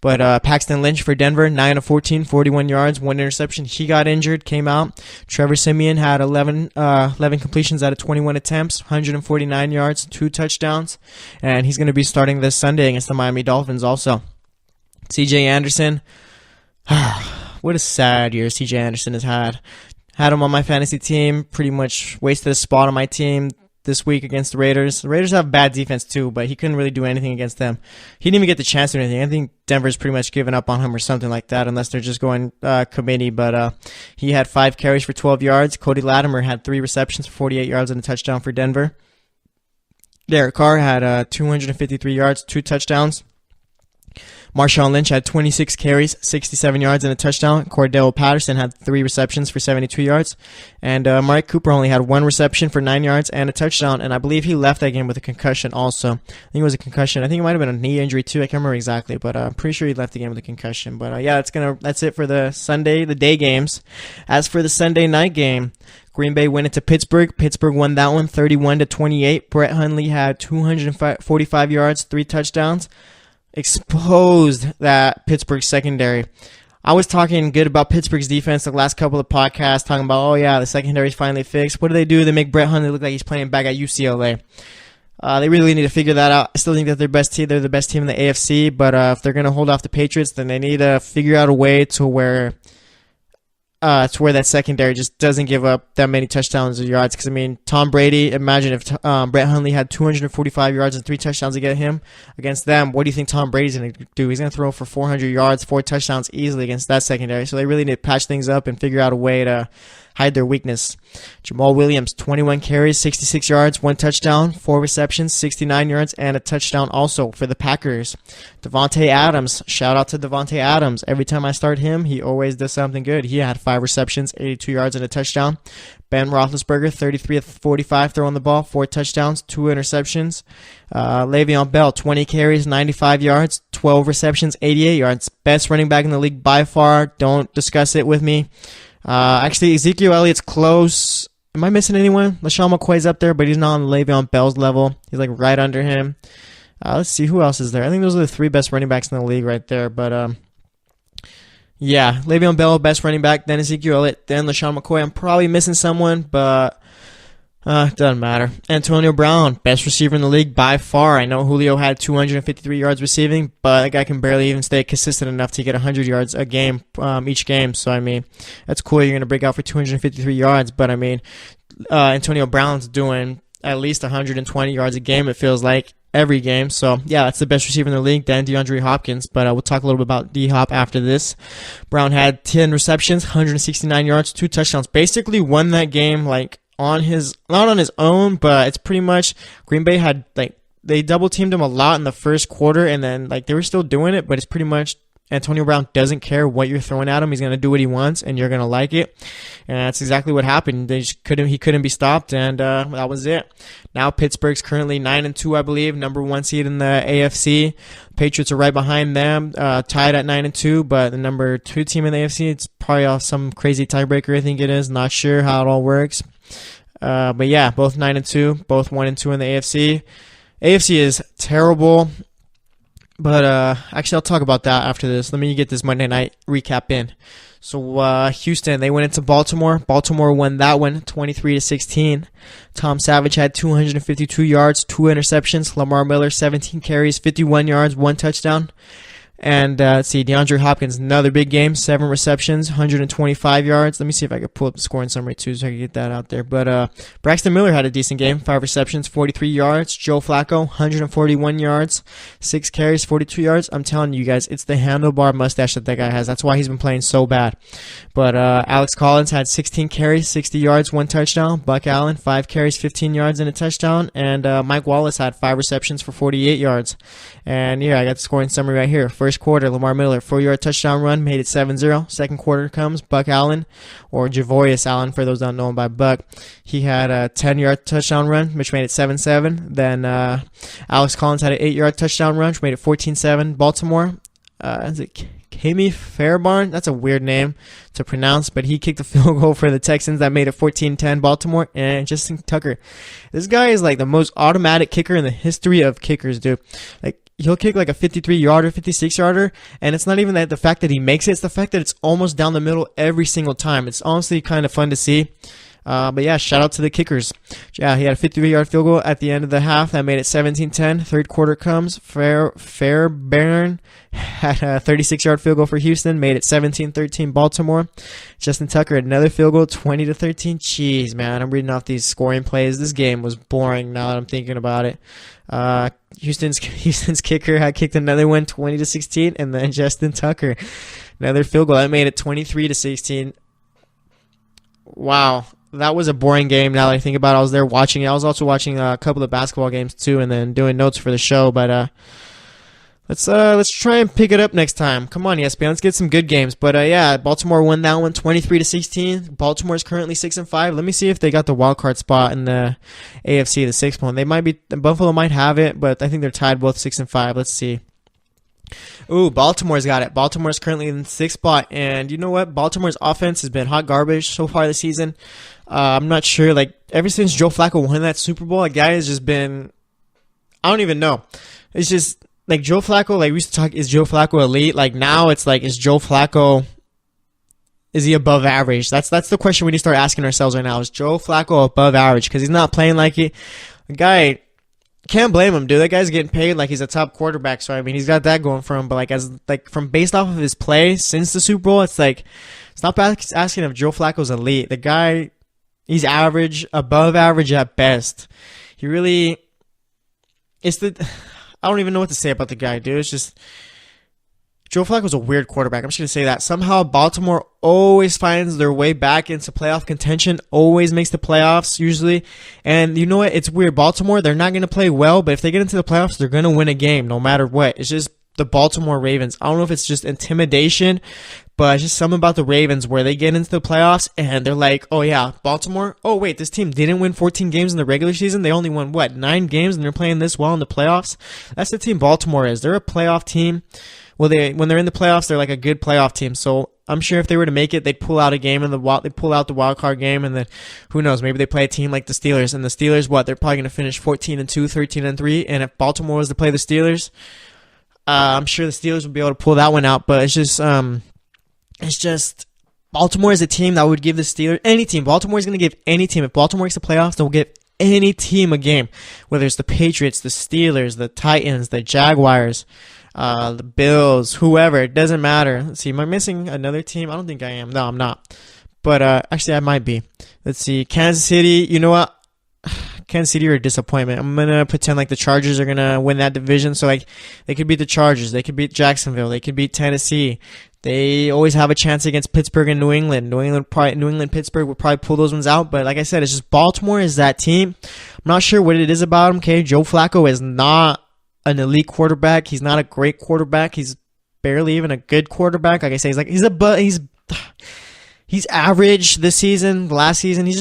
But Paxton Lynch for Denver, 9-14, 41 yards, 1 interception. He got injured, came out. Trevor Siemian had 11 completions out of 21 attempts, 149 yards, 2 touchdowns, and he's going to be starting this Sunday against the Miami Dolphins also. CJ Anderson, what a sad year CJ Anderson has had. Had him on my fantasy team, pretty much wasted a spot on my team this week against the Raiders. The Raiders have bad defense too, but he couldn't really do anything against them. He didn't even get the chance to do anything. I think Denver's pretty much given up on him or something like that, unless they're just going committee. But he had 5 carries for 12 yards. Cody Latimer had 3 receptions for 48 yards and a touchdown for Denver. Derek Carr had 253 yards, 2 touchdowns. Marshawn Lynch had 26 carries, 67 yards, and a touchdown. Cordell Patterson had 3 receptions for 72 yards. And Mike Cooper only had 1 reception for 9 yards and a touchdown. And I believe he left that game with a concussion also. I think it was a concussion. I think it might have been a knee injury too. I can't remember exactly, but I'm pretty sure he left the game with a concussion. But yeah, that's it for the Sunday, the day games. As for the Sunday night game, Green Bay went into Pittsburgh. Pittsburgh won that one 31-28. Brett Hundley had 245 yards, 3 touchdowns. Exposed that Pittsburgh secondary. I was talking good about Pittsburgh's defense the last couple of podcasts, talking about, oh yeah, the secondary's finally fixed. What do? They make Brett Hundley look like he's playing back at UCLA. They really need to figure that out. I still think that they're the best team in the AFC, but if they're going to hold off the Patriots, then they need to figure out a way to where that secondary just doesn't give up that many touchdowns or yards. Because, I mean, Tom Brady, imagine if Brett Hundley had 245 yards and 3 touchdowns against them. What do you think Tom Brady's going to do? He's going to throw for 400 yards, 4 touchdowns easily against that secondary. So they really need to patch things up and figure out a way to hide their weakness. Jamal Williams, 21 carries, 66 yards, 1 touchdown, 4 receptions, 69 yards, and a touchdown also for the Packers. Devontae Adams, shout out to Devontae Adams. Every time I start him, he always does something good. He had 5 receptions, 82 yards, and a touchdown. Ben Roethlisberger, 33 of 45 throwing the ball, 4 touchdowns, 2 interceptions. Le'Veon Bell, 20 carries, 95 yards, 12 receptions, 88 yards. Best running back in the league by far. Don't discuss it with me. Actually, Ezekiel Elliott's close. Am I missing anyone? LaShawn McCoy's up there, but he's not on Le'Veon Bell's level. He's like right under him. Let's see who else is there. I think those are the 3 best running backs in the league right there. But yeah, Le'Veon Bell, best running back. Then Ezekiel Elliott. Then LaShawn McCoy. I'm probably missing someone, but it doesn't matter. Antonio Brown, best receiver in the league by far. I know Julio had 253 yards receiving, but that guy can barely even stay consistent enough to get 100 yards a game each game. So, I mean, that's cool. You're going to break out for 253 yards, but, I mean, Antonio Brown's doing at least 120 yards a game, it feels like, every game. So, yeah, that's the best receiver in the league, then DeAndre Hopkins. But we'll talk a little bit about D-Hop after this. Brown had 10 receptions, 169 yards, 2 touchdowns. Basically won that game, like, not on his own, but it's pretty much Green Bay had, like, they double teamed him a lot in the first quarter, and then, like, they were still doing it, but it's pretty much Antonio Brown doesn't care what you're throwing at him. He's going to do what he wants, and you're going to like it. And that's exactly what happened. He couldn't be stopped, and that was it. Now Pittsburgh's currently 9-2, I believe, number 1 seed in the AFC. Patriots are right behind them, tied at 9-2, but the number 2 team in the AFC, it's probably off some crazy tiebreaker, I think it is. Not sure how it all works. But yeah, both 9-2, both 1-2 in the AFC. AFC is terrible. But actually, I'll talk about that after this. Let me get this Monday night recap in. So Houston, they went into Baltimore. Baltimore won that one 23-16. Tom Savage had 252 yards, 2 interceptions. Lamar Miller, 17 carries, 51 yards, 1 touchdown. And let's see, DeAndre Hopkins, another big game, 7 receptions, 125 yards. Let me see if I can pull up the scoring summary too so I can get that out there. But Braxton Miller had a decent game, 5 receptions, 43 yards. Joe Flacco, 141 yards, 6 carries, 42 yards. I'm telling you guys, it's the handlebar mustache that guy has. That's why he's been playing so bad. But Alex Collins had 16 carries, 60 yards, 1 touchdown. Buck Allen, 5 carries, 15 yards, and a touchdown. And Mike Wallace had 5 receptions for 48 yards. And yeah, I got the scoring summary right here. First quarter, Lamar Miller, 4-yard touchdown run, made it 7-0. Second quarter comes, Buck Allen, or Javorius Allen, for those that don't know him by Buck. He had a 10-yard touchdown run, which made it 7-7. Then Alex Collins had an 8-yard touchdown run, which made it 14-7. Baltimore, is it Kami Fairbairn. That's a weird name to pronounce, but he kicked a field goal for the Texans that made it 14-10 Baltimore. And Justin Tucker. This guy is like the most automatic kicker in the history of kickers, dude. Like, he'll kick like a 53-yarder, 56-yarder, and it's not even that the fact that he makes it, it's the fact that it's almost down the middle every single time. It's honestly kind of fun to see. But yeah, shout out to the kickers. Yeah, he had a 53-yard field goal at the end of the half that made it 17-10. Third quarter comes. Fairbairn had a 36-yard field goal for Houston, made it 17-13 Baltimore. Justin Tucker, another field goal, 20-13. Jeez, man, I'm reading off these scoring plays. This game was boring now that I'm thinking about it. Houston's kicker had kicked another one, 20-16, and then Justin Tucker, another field goal that made it 23-16. Wow. That was a boring game now that I think about it. I was there watching it. I was also watching a couple of basketball games too and then doing notes for the show. But let's try and pick it up next time. Come on, ESPN. Let's get some good games. But yeah, Baltimore won that one 23-16. Baltimore is currently 6-5. Let me see if they got the wild card spot in the AFC, the sixth one. They might be Buffalo might have it, but I think they're tied both 6-5. Let's see. Ooh, Baltimore's got it. Baltimore's currently in the sixth spot, and you know what? Baltimore's offense has been hot garbage so far this season. I'm not sure. Like, ever since Joe Flacco won that Super Bowl, a guy has just been, I don't even know. It's just like Joe Flacco. Like, we used to talk, is Joe Flacco elite? Like, now it's like, is Joe Flacco, is he above average? That's the question we need to start asking ourselves right now. Is Joe Flacco above average? Because he's not playing like it. The guy, can't blame him, dude. That guy's getting paid like he's a top quarterback. So I mean, he's got that going for him. But from based off of his play since the Super Bowl, it's like, it's not asking if Joe Flacco's elite. The guy, he's average, above average at best. He really, I don't even know what to say about the guy, dude. It's just, Joe Flacco's a weird quarterback. I'm just going to say that. Somehow Baltimore always finds their way back into playoff contention, always makes the playoffs usually. And you know what? It's weird. Baltimore, they're not going to play well, but if they get into the playoffs, they're going to win a game no matter what. It's just the Baltimore Ravens. I don't know if it's just intimidation, but it's just something about the Ravens where they get into the playoffs and they're like, oh yeah, Baltimore, oh wait, this team didn't win 14 games in the regular season. They only won, 9 games and they're playing this well in the playoffs? That's the team Baltimore is. They're a playoff team. Well, when they're in the playoffs, they're like a good playoff team. So I'm sure if they were to make it, they'd pull out a game they pull out the wild card game, and then who knows? Maybe they play a team like the Steelers. And the Steelers, they're probably going to finish 14-2, 13-3. And if Baltimore was to play the Steelers, I'm sure the Steelers would be able to pull that one out. But it's just Baltimore is a team that would give the Steelers any team. Baltimore is going to give any team. If Baltimore makes the playoffs, they'll give any team a game. Whether it's the Patriots, the Steelers, the Titans, the Jaguars, the Bills, whoever, it doesn't matter. Let's see, am I missing another team? I don't think I am. No, I'm not. But actually, I might be. Let's see, Kansas City. You know what? Kansas City are a disappointment. I'm gonna pretend like the Chargers are gonna win that division. So like, they could beat the Chargers, they could beat Jacksonville, they could beat Tennessee. They always have a chance against Pittsburgh and New England. New England, Pittsburgh would probably pull those ones out. But like I said, it's just Baltimore is that team. I'm not sure what it is about him. Okay, Joe Flacco is not an elite quarterback. He's not a great quarterback. He's barely even a good quarterback. Like I say, he's average this season. Last season, he's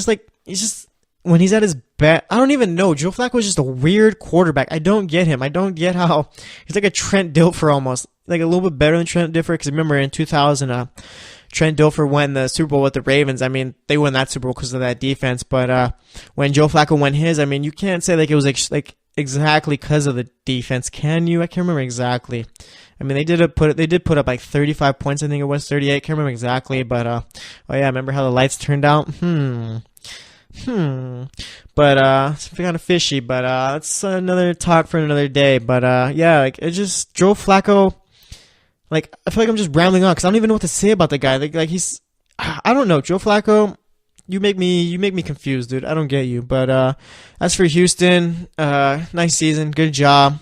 just when he's at his best. I don't even know. Joe Flacco is just a weird quarterback. I don't get him. I don't get how he's like a Trent Dilfer almost, like a little bit better than Trent Dilfer. Because remember in 2000, Trent Dilfer won the Super Bowl with the Ravens. I mean, they won that Super Bowl because of that defense. But when Joe Flacco won his, I mean, you can't say like it was like exactly because of the defense, can you? I can't remember exactly. I mean, they did put up like 35 points. I think it was 38. Can't remember exactly, but oh yeah, remember how the lights turned out? But it's kind of fishy. But that's another talk for another day. But yeah, like it's just Joe Flacco. Like I feel like I'm just rambling on because I don't even know what to say about the guy. Like he's, I don't know, Joe Flacco. You make me confused, dude. I don't get you. But as for Houston, nice season, good job.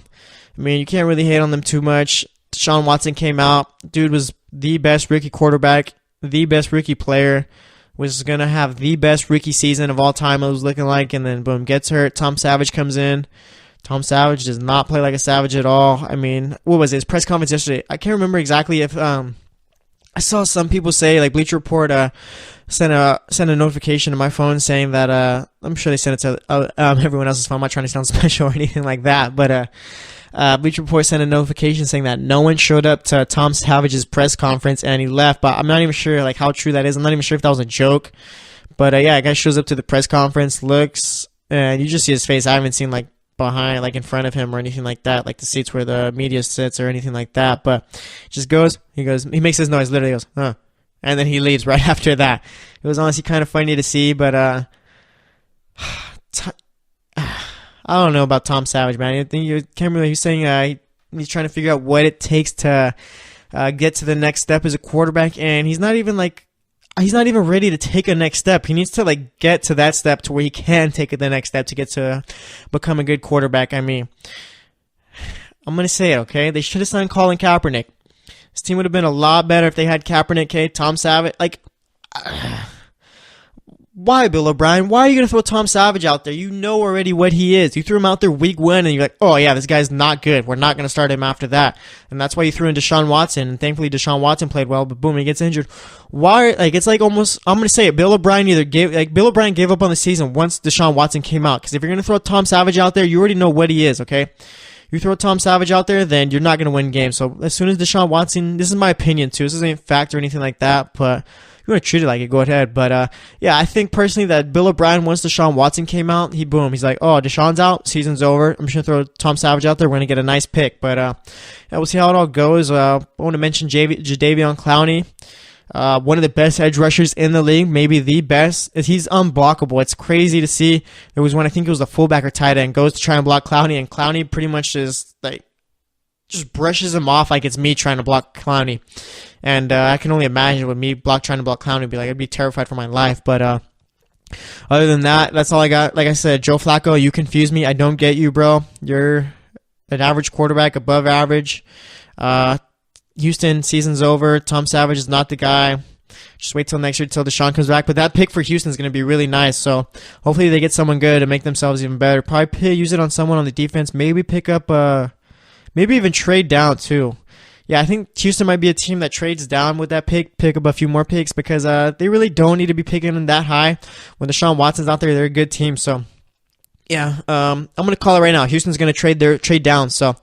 I mean, you can't really hate on them too much. Deshaun Watson came out. Dude was the best rookie quarterback, the best rookie player. Was gonna have the best rookie season of all time. It was looking like, and then boom, gets hurt. Tom Savage comes in. Tom Savage does not play like a Savage at all. I mean, what was his press conference yesterday? I can't remember exactly if I saw some people say like Bleacher Report sent a notification to my phone saying that I'm sure they sent it to everyone else's phone. I'm not trying to sound special or anything like that, but Bleacher Report sent a notification saying that no one showed up to Tom Savage's press conference and he left. But I'm not even sure like how true that is. I'm not even sure if that was a joke. But yeah, a guy shows up to the press conference, looks, and you just see his face. I haven't seen like behind, like in front of him or anything like that, like the seats where the media sits or anything like that. But just he makes his noise, literally goes, huh. And then he leaves right after that. It was honestly kind of funny to see, but I don't know about Tom Savage, man. I think he's saying he's trying to figure out what it takes to get to the next step as a quarterback, and he's not even ready to take a next step. He needs to like get to that step to where he can take the next step to get to become a good quarterback. I mean, I'm gonna say it, okay? They should have signed Colin Kaepernick. This team would have been a lot better if they had Kaepernick, okay? Tom Savage, like, why, Bill O'Brien? Why are you going to throw Tom Savage out there? You know already what he is. You threw him out there week 1, and you're like, oh, yeah, this guy's not good. We're not going to start him after that. And that's why you threw in Deshaun Watson, and thankfully Deshaun Watson played well, but boom, he gets injured. Why? Like, it's like almost, I'm going to say it, Bill O'Brien gave up on the season once Deshaun Watson came out, because if you're going to throw Tom Savage out there, you already know what he is, okay? You throw Tom Savage out there, then you're not going to win games. So as soon as Deshaun Watson, this is my opinion too, this isn't a fact or anything like that, but if you want to treat it like it, go ahead. But yeah, I think personally that Bill O'Brien, once Deshaun Watson came out, he's like, oh, Deshaun's out, season's over, I'm just going to throw Tom Savage out there, we're going to get a nice pick. But yeah, we'll see how it all goes. I want to mention Jadeveon Clowney. One of the best edge rushers in the league, maybe the best. He's unblockable. It's crazy to see. There was one, I think it was the fullback or tight end, goes to try and block Clowney, and Clowney pretty much just brushes him off like it's me trying to block Clowney. And I can only imagine with me trying to block Clowney, I'd be terrified for my life. But other than that, that's all I got. Like I said, Joe Flacco, you confuse me. I don't get you, bro. You're an average quarterback, above average. Houston, season's over. Tom Savage is not the guy. Just wait till next year till Deshaun comes back. But that pick for Houston is going to be really nice. So hopefully they get someone good to make themselves even better. Probably use it on someone on the defense. Maybe pick up, maybe even trade down too. Yeah, I think Houston might be a team that trades down with that pick up a few more picks because they really don't need to be picking them that high. When Deshaun Watson's out there, they're a good team. So yeah, I'm going to call it right now. Houston's going to trade down. So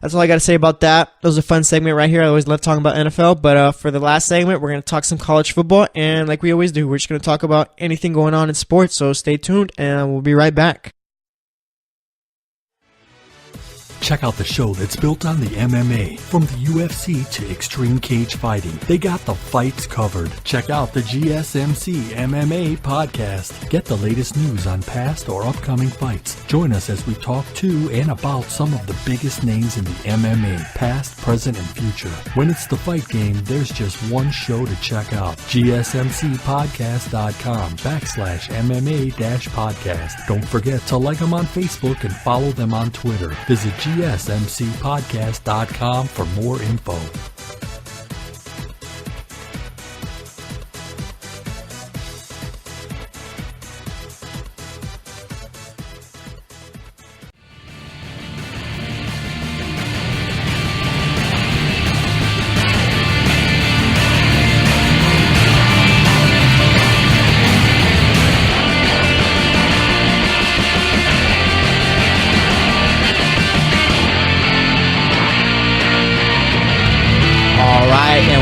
that's all I got to say about that. That was a fun segment right here. I always love talking about NFL. But for the last segment, we're going to talk some college football. And like we always do, we're just going to talk about anything going on in sports. So stay tuned, and we'll be right back. Check out the show that's built on the MMA, from the UFC to extreme cage fighting. They got the fights covered. Check out the GSMC MMA podcast. Get the latest news on past or upcoming fights. Join us as we talk to and about some of the biggest names in the MMA, past, present, and future. When it's the fight game, there's just one show to check out. GSMCpodcast.com/MMA-podcast. Don't forget to like them on Facebook and follow them on Twitter. Visit GSMCpodcast.com for more info.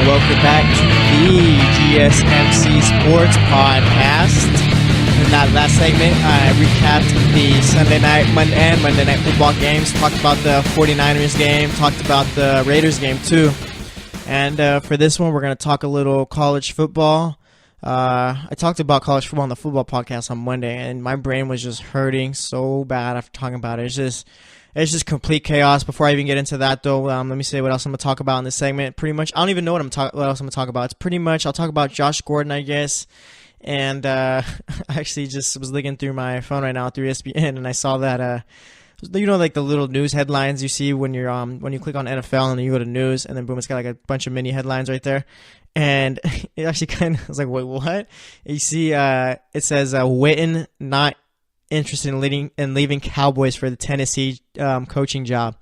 Welcome back to the GSMC Sports Podcast. In that last segment, I recapped the Monday night football games, talked about the 49ers game, talked about the Raiders game too. And for this one, we're going to talk a little college football. I talked about college football on the football podcast on Monday, and my brain was just hurting so bad after talking about it. It's just complete chaos. Before I even get into that, though, let me say what else I'm going to talk about in this segment. Pretty much, I don't even know what else I'm going to talk about. It's pretty much, I'll talk about Josh Gordon, I guess. And I actually just was looking through my phone right now through ESPN, and I saw that, like the little news headlines you see when you're when you click on NFL and then you go to news, and then boom, it's got like a bunch of mini headlines right there. And it actually kind of, I was like, wait, what? You see, it says Witten not interested in leaving Cowboys for the Tennessee coaching job.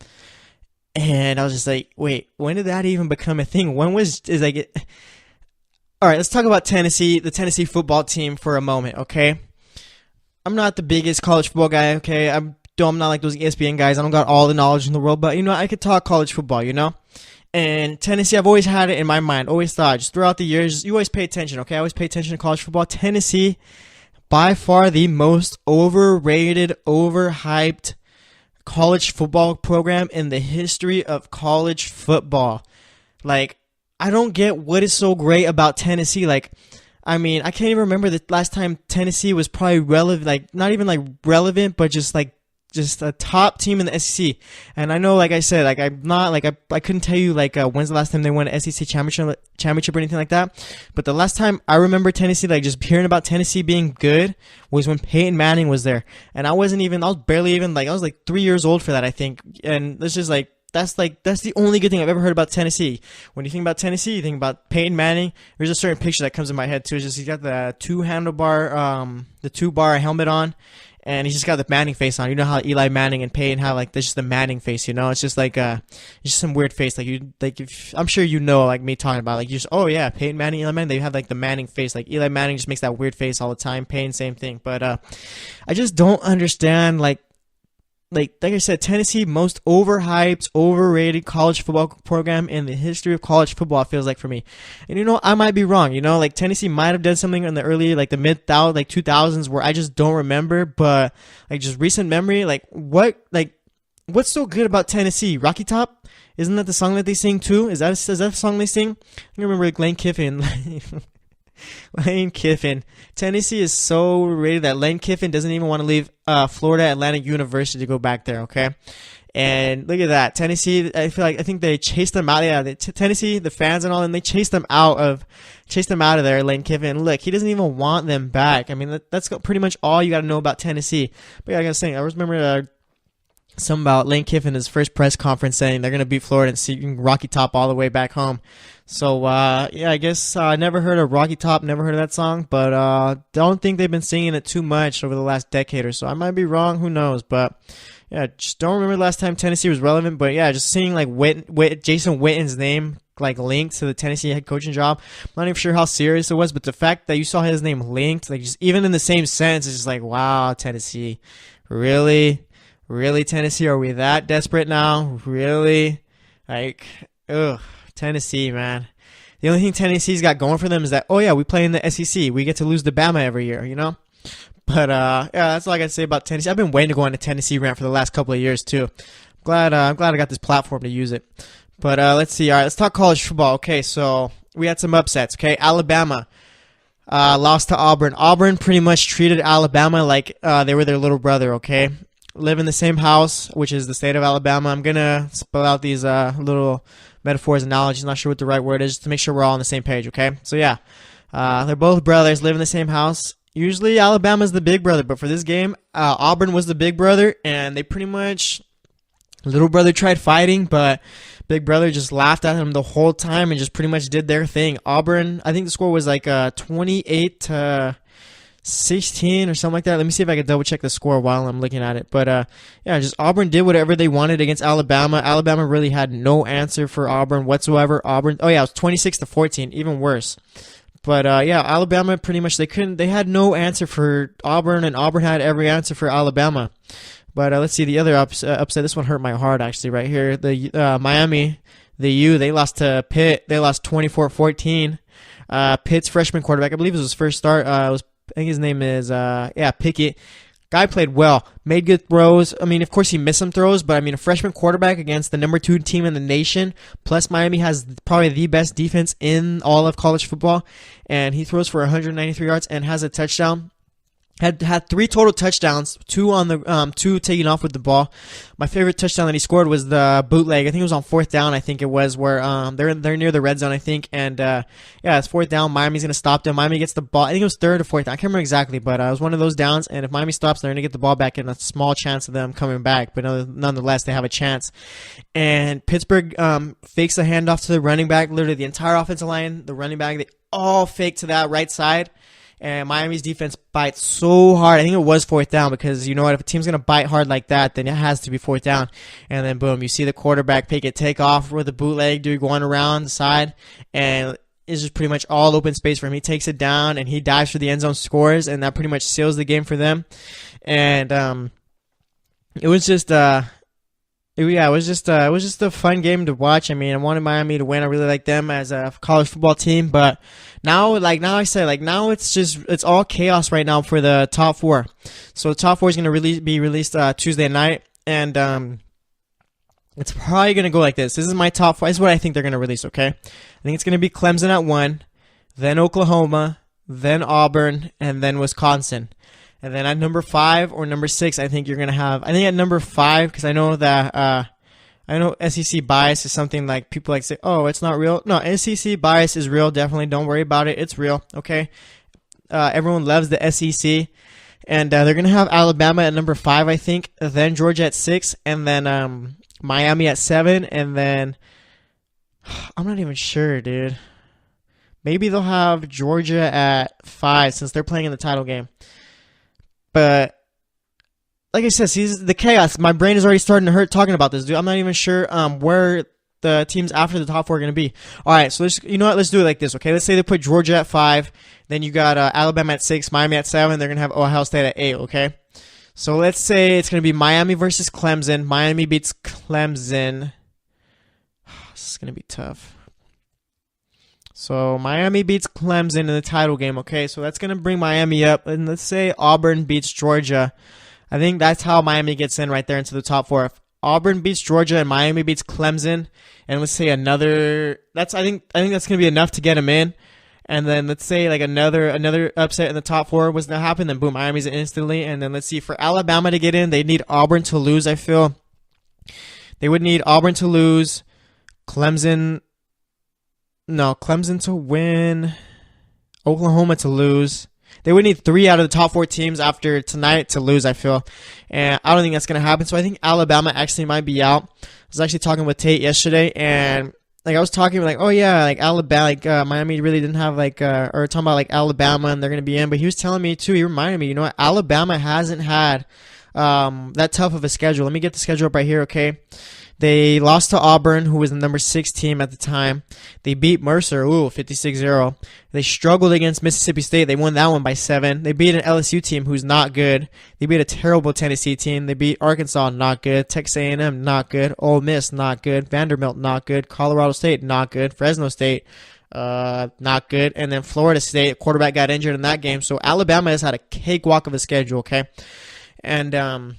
And I was just like, wait, when did that even become a thing? All right, let's talk about Tennessee, the Tennessee football team for a moment, okay? I'm not the biggest college football guy, okay? I'm I'm not like those ESPN guys. I don't got all the knowledge in the world, but I could talk college football, And Tennessee, I've always had it in my mind. Always thought, just throughout the years, you always pay attention, okay? I always pay attention to college football. Tennessee, by far the most overrated, overhyped college football program in the history of college football. Like, I don't get what is so great about Tennessee. Like, I can't even remember the last time Tennessee was probably relevant, like, not even like relevant, but just a top team in the SEC. And I know, like I said, like I'm not like I couldn't tell you like when's the last time they won an SEC championship or anything like that. But the last time I remember Tennessee, like just hearing about Tennessee being good, was when Peyton Manning was there. And I was barely even like I was like 3 years old for that, I think. And it's just like that's the only good thing I've ever heard about Tennessee. When you think about Tennessee, you think about Peyton Manning. There's a certain picture that comes in my head too. It's just he's got the the 2-bar helmet on. And he's just got the Manning face on. You know how Eli Manning and Peyton have like this just the Manning face, It's just like it's just some weird face. I'm sure like me talking about like oh yeah, Peyton Manning, Eli Manning, they have like the Manning face. Like Eli Manning just makes that weird face all the time. Peyton, same thing. But I just don't understand like I said, Tennessee, most overhyped, overrated college football program in the history of college football, it feels like for me. And I might be wrong. Like Tennessee might have done something in the early, like the mid 2000s where I just don't remember. But like just recent memory, what's so good about Tennessee? Rocky Top? Isn't that the song that they sing too? Is that the song they sing? I remember like Lane Kiffin. Lane Kiffin. Tennessee is so rated that Lane Kiffin doesn't even want to leave Florida Atlantic University to go back there, okay? And look at that. Tennessee, I think they chased them out. Yeah, Tennessee, the fans and all, and they chased them out of there, Lane Kiffin. Look, he doesn't even want them back. That's pretty much all you got to know about Tennessee. But yeah, I got to say, I remember something about Lane Kiffin, his first press conference, saying they're going to beat Florida and see Rocky Top all the way back home. So, yeah, I guess I never heard of Rocky Top, never heard of that song, but don't think they've been singing it too much over the last decade or so. I might be wrong, who knows, but yeah, just don't remember the last time Tennessee was relevant, but yeah, just seeing like Jason Witten's name like linked to the Tennessee head coaching job. I'm not even sure how serious it was, but the fact that you saw his name linked, like just even in the same sentence, it's just like, wow, Tennessee, really? Really, Tennessee? Are we that desperate now? Really? Like, ugh, Tennessee, man. The only thing Tennessee's got going for them is that, oh yeah, we play in the SEC. We get to lose to Bama every year, But yeah, that's all I got to say about Tennessee. I've been waiting to go on a Tennessee rant for the last couple of years too. I'm glad I got this platform to use it. But let's see. All right, let's talk college football. Okay, so we had some upsets. Okay, Alabama lost to Auburn. Auburn pretty much treated Alabama like they were their little brother. Okay. Live in the same house, which is the state of Alabama. I'm going to spell out these little metaphors, analogies, not sure what the right word is, just to make sure we're all on the same page, okay? So, yeah, they're both brothers, live in the same house. Usually, Alabama's the big brother, but for this game, Auburn was the big brother, and they pretty much, little brother tried fighting, but big brother just laughed at him the whole time and just pretty much did their thing. Auburn, I think the score was like 28-16 or something like that. Let me see if I can double check the score while I'm looking at it. But yeah, just Auburn did whatever they wanted against Alabama. Alabama really had no answer for Auburn whatsoever. Auburn, oh yeah, it was 26-14, even worse. But yeah, Alabama pretty much they had no answer for Auburn, and Auburn had every answer for Alabama. But let's see the other upset. This one hurt my heart actually right here. The Miami, the U, they lost to Pitt. They lost 24-14. Pitt's freshman quarterback, I believe it was his first start. I think his name is, Pickett. Guy played well, made good throws. Of course he missed some throws, but a freshman quarterback against the number 2 team in the nation. Plus Miami has probably the best defense in all of college football, and he throws for 193 yards and has a touchdown. Had 3 total touchdowns, 2 on the 2 taking off with the ball. My favorite touchdown that he scored was the bootleg. I think it was on 4th down. I think it was where they're near the red zone. I think, and yeah, it's 4th down. Miami's gonna stop them. Miami gets the ball. I think it was 3rd or 4th down. I can't remember exactly, but it was one of those downs. And if Miami stops, they're gonna get the ball back, and a small chance of them coming back. But nonetheless, they have a chance. And Pittsburgh fakes a handoff to the running back. Literally, the entire offensive line, the running back, they all fake to that right side. And Miami's defense bites so hard. I think it was 4th down because you know what? If a team's going to bite hard like that, then it has to be 4th down. And then, boom, you see the quarterback take off with a bootleg, going around the side. And it's just pretty much all open space for him. He takes it down, and he dives for the end zone, scores, and that pretty much seals the game for them. And it was just it was just a fun game to watch. I mean, I wanted Miami to win. I really like them as a college football team, but now it's all chaos right now for the top four. So the top four is going to be released Tuesday night, and it's probably going to go like this. This is my top four. This is what I think they're going to release. Okay, I think it's going to be Clemson at 1, then Oklahoma, then Auburn, and then Wisconsin. And then at number 5 or number 6, I think you're going to have... I think at number 5, because I know that... I know SEC bias is something like people like say, oh, it's not real. No, SEC bias is real, definitely. Don't worry about it. It's real, okay? Everyone loves the SEC. And they're going to have Alabama at number 5, I think. Then Georgia at 6. And then Miami at 7. And then... I'm not even sure, dude. Maybe they'll have Georgia at 5 since they're playing in the title game. But like I said, see, the chaos. My brain is already starting to hurt talking about this, dude. I'm not even sure where the teams after the top 4 are going to be. All right, so you know what? Let's do it like this, okay? Let's say they put Georgia at 5. Then you got Alabama at 6, Miami at 7. They're going to have Ohio State at 8, okay? So let's say it's going to be Miami versus Clemson. Miami beats Clemson. This is going to be tough. So Miami beats Clemson in the title game, okay? So that's going to bring Miami up. And let's say Auburn beats Georgia. I think that's how Miami gets in right there into the top 4. If Auburn beats Georgia and Miami beats Clemson, and let's say another, I think that's going to be enough to get them in. And then let's say like another upset in the top 4 was to happen, then boom, Miami's in instantly. And then let's see, for Alabama to get in, they need Auburn to lose, I feel. They would need Auburn to lose, Clemson to win, Oklahoma to lose. They would need 3 out of the top 4 teams after tonight to lose, I feel. And I don't think that's going to happen. So I think Alabama actually might be out. I was actually talking with Tate yesterday, and like I was talking like, oh yeah, like Alabama, like Miami really didn't have like, or talking about like Alabama and they're going to be in. But he was telling me too, he reminded me, you know what, Alabama hasn't had that tough of a schedule. Let me get the schedule up right here, okay? They lost to Auburn, who was the number 6 team at the time. They beat Mercer, 56-0. They struggled against Mississippi State. They won that one by 7. They beat an LSU team who's not good. They beat a terrible Tennessee team. They beat Arkansas, not good. Texas A&M, not good. Ole Miss, not good. Vanderbilt, not good. Colorado State, not good. Fresno State, not good. And then Florida State, quarterback got injured in that game. So Alabama has had a cakewalk of a schedule, okay? And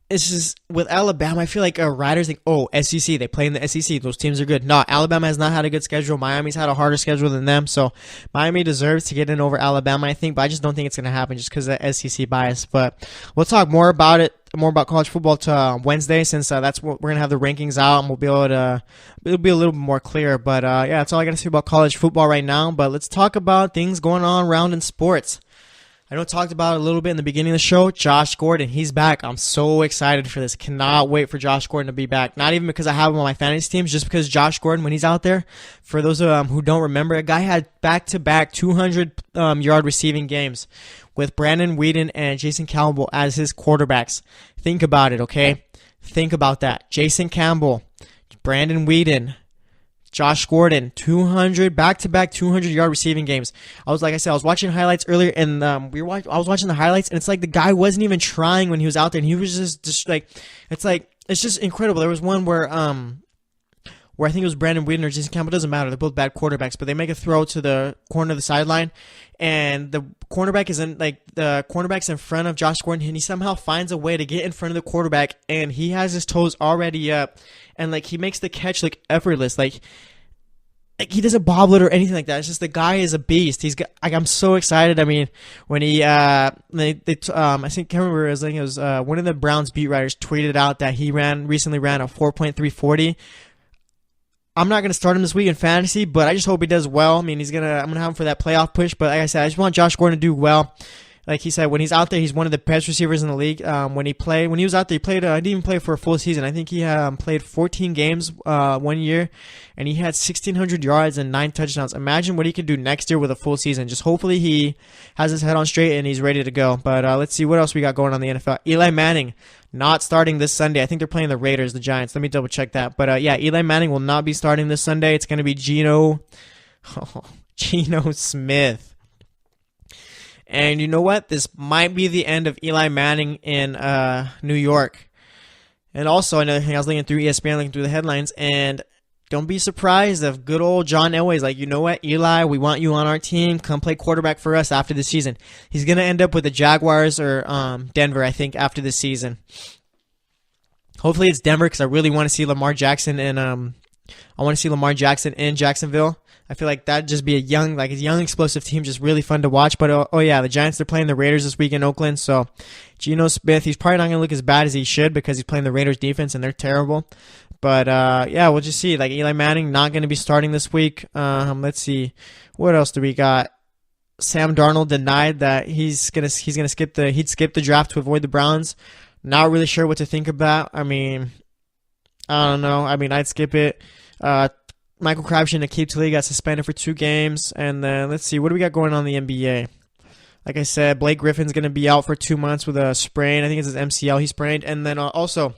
it's just with Alabama, I feel like riders think, oh, SEC, they play in the SEC. Those teams are good. No, Alabama has not had a good schedule. Miami's had a harder schedule than them. So Miami deserves to get in over Alabama, I think. But I just don't think it's going to happen just because of the SEC bias. But we'll talk more about it, more about college football to Wednesday, since that's what we're going to have the rankings out. And we'll be able to, it'll be a little bit more clear. But yeah, that's all I got to say about college football right now. But let's talk about things going on around in sports. I know I talked about it a little bit in the beginning of the show. Josh Gordon, he's back. I'm so excited for this. Cannot wait for Josh Gordon to be back. Not even because I have him on my fantasy teams, just because Josh Gordon, when he's out there, for those who don't remember, a guy had back-to-back 200-yard receiving games with Brandon Weeden and Jason Campbell as his quarterbacks. Think about it, okay? Think about that. Jason Campbell, Brandon Weeden, Josh Gordon, back-to-back 200-yard receiving games. I was watching highlights earlier, and I was watching the highlights, and it's like the guy wasn't even trying when he was out there, and he was just like, it's just incredible. There was one where I think it was Brandon Weeden or Jason Campbell, doesn't matter, they're both bad quarterbacks, but they make a throw to the corner of the sideline, and the cornerback's in front of Josh Gordon, and he somehow finds a way to get in front of the quarterback, and he has his toes already up, and like he makes the catch like effortless, like he doesn't bobble it or anything like that. It's just the guy is a beast. He's got, like, I'm so excited. I mean, when he I think I can't remember, it was one of the Browns beat writers tweeted out that he recently ran a 4.340. I'm not going to start him this week in fantasy, but I just hope he does well. I mean, I'm going to have him for that playoff push, but like I said, I just want Josh Gordon to do well. Like he said, when he's out there, he's one of the best receivers in the league. When he was out there, he played. He didn't even play for a full season. I think he played 14 games 1 year, and he had 1,600 yards and 9 touchdowns. Imagine what he could do next year with a full season. Just hopefully he has his head on straight and he's ready to go. But let's see what else we got going on in the NFL. Eli Manning not starting this Sunday. I think they're playing the Raiders, the Giants. Let me double check that. But yeah, Eli Manning will not be starting this Sunday. It's going to be Geno Smith. And you know what? This might be the end of Eli Manning in New York. And also, another thing, I was looking through ESPN, looking through the headlines, and don't be surprised if good old John Elway's like, you know what, Eli, we want you on our team. Come play quarterback for us after this season. He's going to end up with the Jaguars or Denver, I think, after this season. Hopefully it's Denver because I really want to see Lamar Jackson in Jacksonville. I feel like that'd just be a young explosive team, just really fun to watch. But oh yeah, the Giants, they're playing the Raiders this week in Oakland. So Geno Smith, he's probably not going to look as bad as he should because he's playing the Raiders defense and they're terrible. But yeah, we'll just see. Like Eli Manning not going to be starting this week. Let's see, what else do we got? Sam Darnold denied that he'd skip the draft to avoid the Browns. Not really sure what to think about. I mean, I don't know. I mean, I'd skip it. Michael Crabtree and Aqib Talib got suspended for 2 games. And then let's see, what do we got going on in the NBA? Like I said, Blake Griffin's going to be out for 2 months with a sprain. I think it's his MCL he sprained. And then also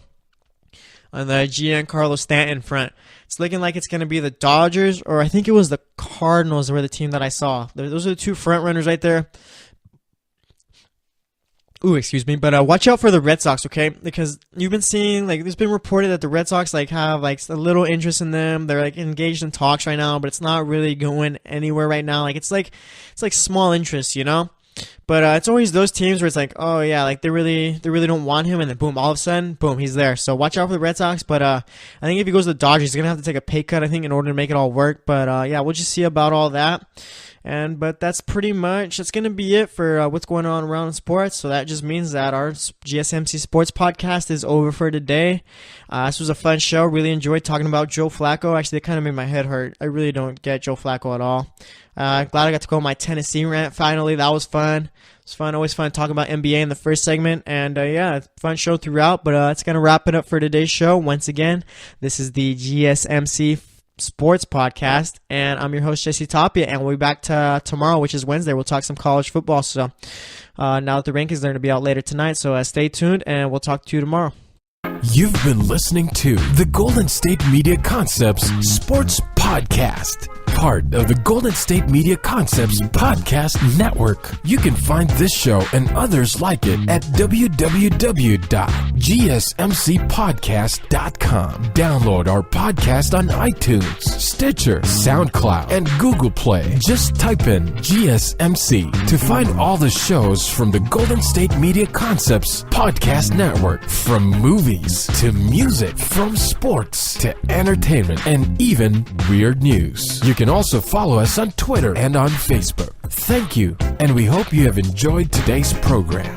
on the Giancarlo Stanton front, it's looking like it's going to be the Dodgers, or I think it was the Cardinals were the team that I saw. Those are the 2 front runners right there. Ooh, excuse me, but watch out for the Red Sox, okay? Because you've been seeing, like, there's been reported that the Red Sox, like, have, like, a little interest in them. They're, like, engaged in talks right now, but it's not really going anywhere right now. Like, it's like small interest, you know? But it's always those teams where it's like, oh, yeah, like, they really don't want him, and then, boom, all of a sudden, boom, he's there. So watch out for the Red Sox, but I think if he goes to the Dodgers, he's going to have to take a pay cut, I think, in order to make it all work. But, yeah, we'll just see about all that. But that's pretty much, that's going to be it for what's going on around sports. So that just means that our GSMC Sports Podcast is over for today. This was a fun show. Really enjoyed talking about Joe Flacco. Actually, it kind of made my head hurt. I really don't get Joe Flacco at all. Glad I got to go on my Tennessee rant finally. That was fun. It's fun. Always fun talking about NBA in the first segment. And yeah, fun show throughout. But that's going to wrap it up for today's show. Once again, this is the GSMC Sports Podcast, and I'm your host, Jesse Tapia, and we'll be back tomorrow, which is Wednesday. We'll talk some college football. So now that the rankings are going to be out later tonight, so stay tuned, and we'll talk to you tomorrow. You've been listening to the Golden State Media Concepts Sports Podcast, part of the Golden State Media Concepts Podcast Network. You can find this show and others like it at www.gsmcpodcast.com. Download our podcast on iTunes, Stitcher, SoundCloud, and Google Play. Just type in GSMC to find all the shows from the Golden State Media Concepts Podcast Network, from movies to music, from sports to entertainment, and even weird news. You can also follow us on Twitter and on Facebook. Thank you, and we hope you have enjoyed today's program.